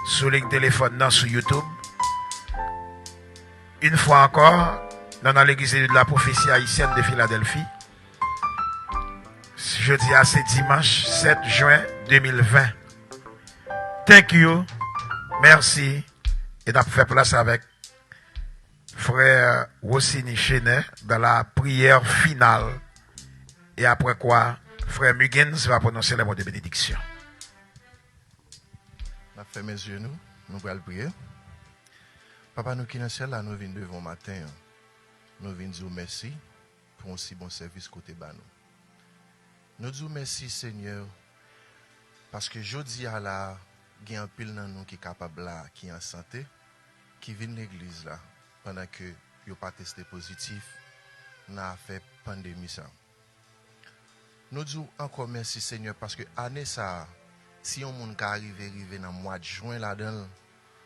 sur le téléphone, dans sur YouTube. Une fois encore, dans l'église de la prophétie haïtienne de Philadelphie. Jeudi à c'est dimanche 7 juin 2020. Thank you. Merci. Et on fait place avec frère Rossini Chenet dans la prière finale. Et après quoi, frère Muggins va prononcer le mot de bénédiction. On a fait mes yeux, nous allons prier. Papa, nous qui sommes dans le ciel, là, nous venons devant matin. Nous venons dire merci pour un si bon service côté bas nous. Nous disons merci, Seigneur, parce que jeudi à la, il y a un pile dans nous qui est capable là, qui est en santé, qui vient de l'église là, pendant que il pas testé positif, n'a fait pandémie ça. Nous disons encore merci, Seigneur, parce que année ça, si on monde arrive dans le mois de juin là-dedans,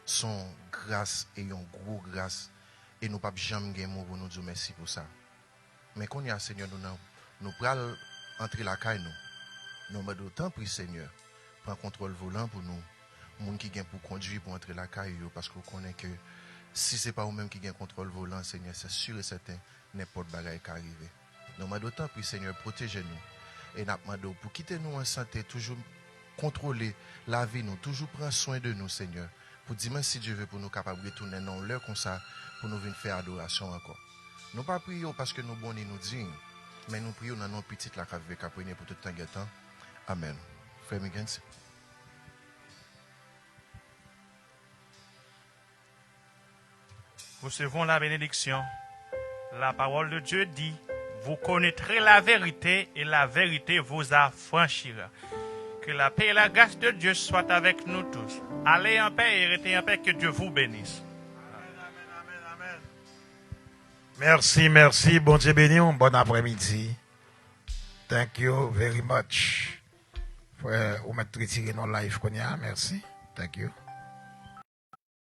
son grâce et une gros grâce, et nous pas jamais gagner mot pour nous dire merci pour ça. Mais quand il y a Seigneur, nous prenons entrer la caille nous. Nous avons autant pris Seigneur, prendre contrôle volant pour nous, gens qui gagnent pour conduire pour entrer la caille, parce qu'on connaît que si ce n'est pas vous-même qui gagnent contrôle volant, Seigneur, c'est sûr et certain, n'importe bagaille qui arrive. Nous avons autant pris Seigneur, protégez-nous. Et nous avons pour quitter nous en santé, toujours contrôler la vie, nous, toujours prendre soin de nous, Seigneur. Pour dire si Dieu veut pour nous capables de retourner dans l'heure comme ça, pour nous venir faire adoration encore. Nous ne prions pas parce que nous bons et nous disons, mais nous prions dans nos petites la cave pour tout le temps. Amen. Frère Miggins. Recevons la bénédiction. La parole de Dieu dit, vous connaîtrez la vérité et la vérité vous affranchira. Que la paix et la grâce de Dieu soient avec nous tous. Allez en paix et restez en paix, que Dieu vous bénisse. Merci. Bon Dieu béni, bon après-midi. Thank you very much. Frère, vous m'avez retiré nos live, merci. Thank you.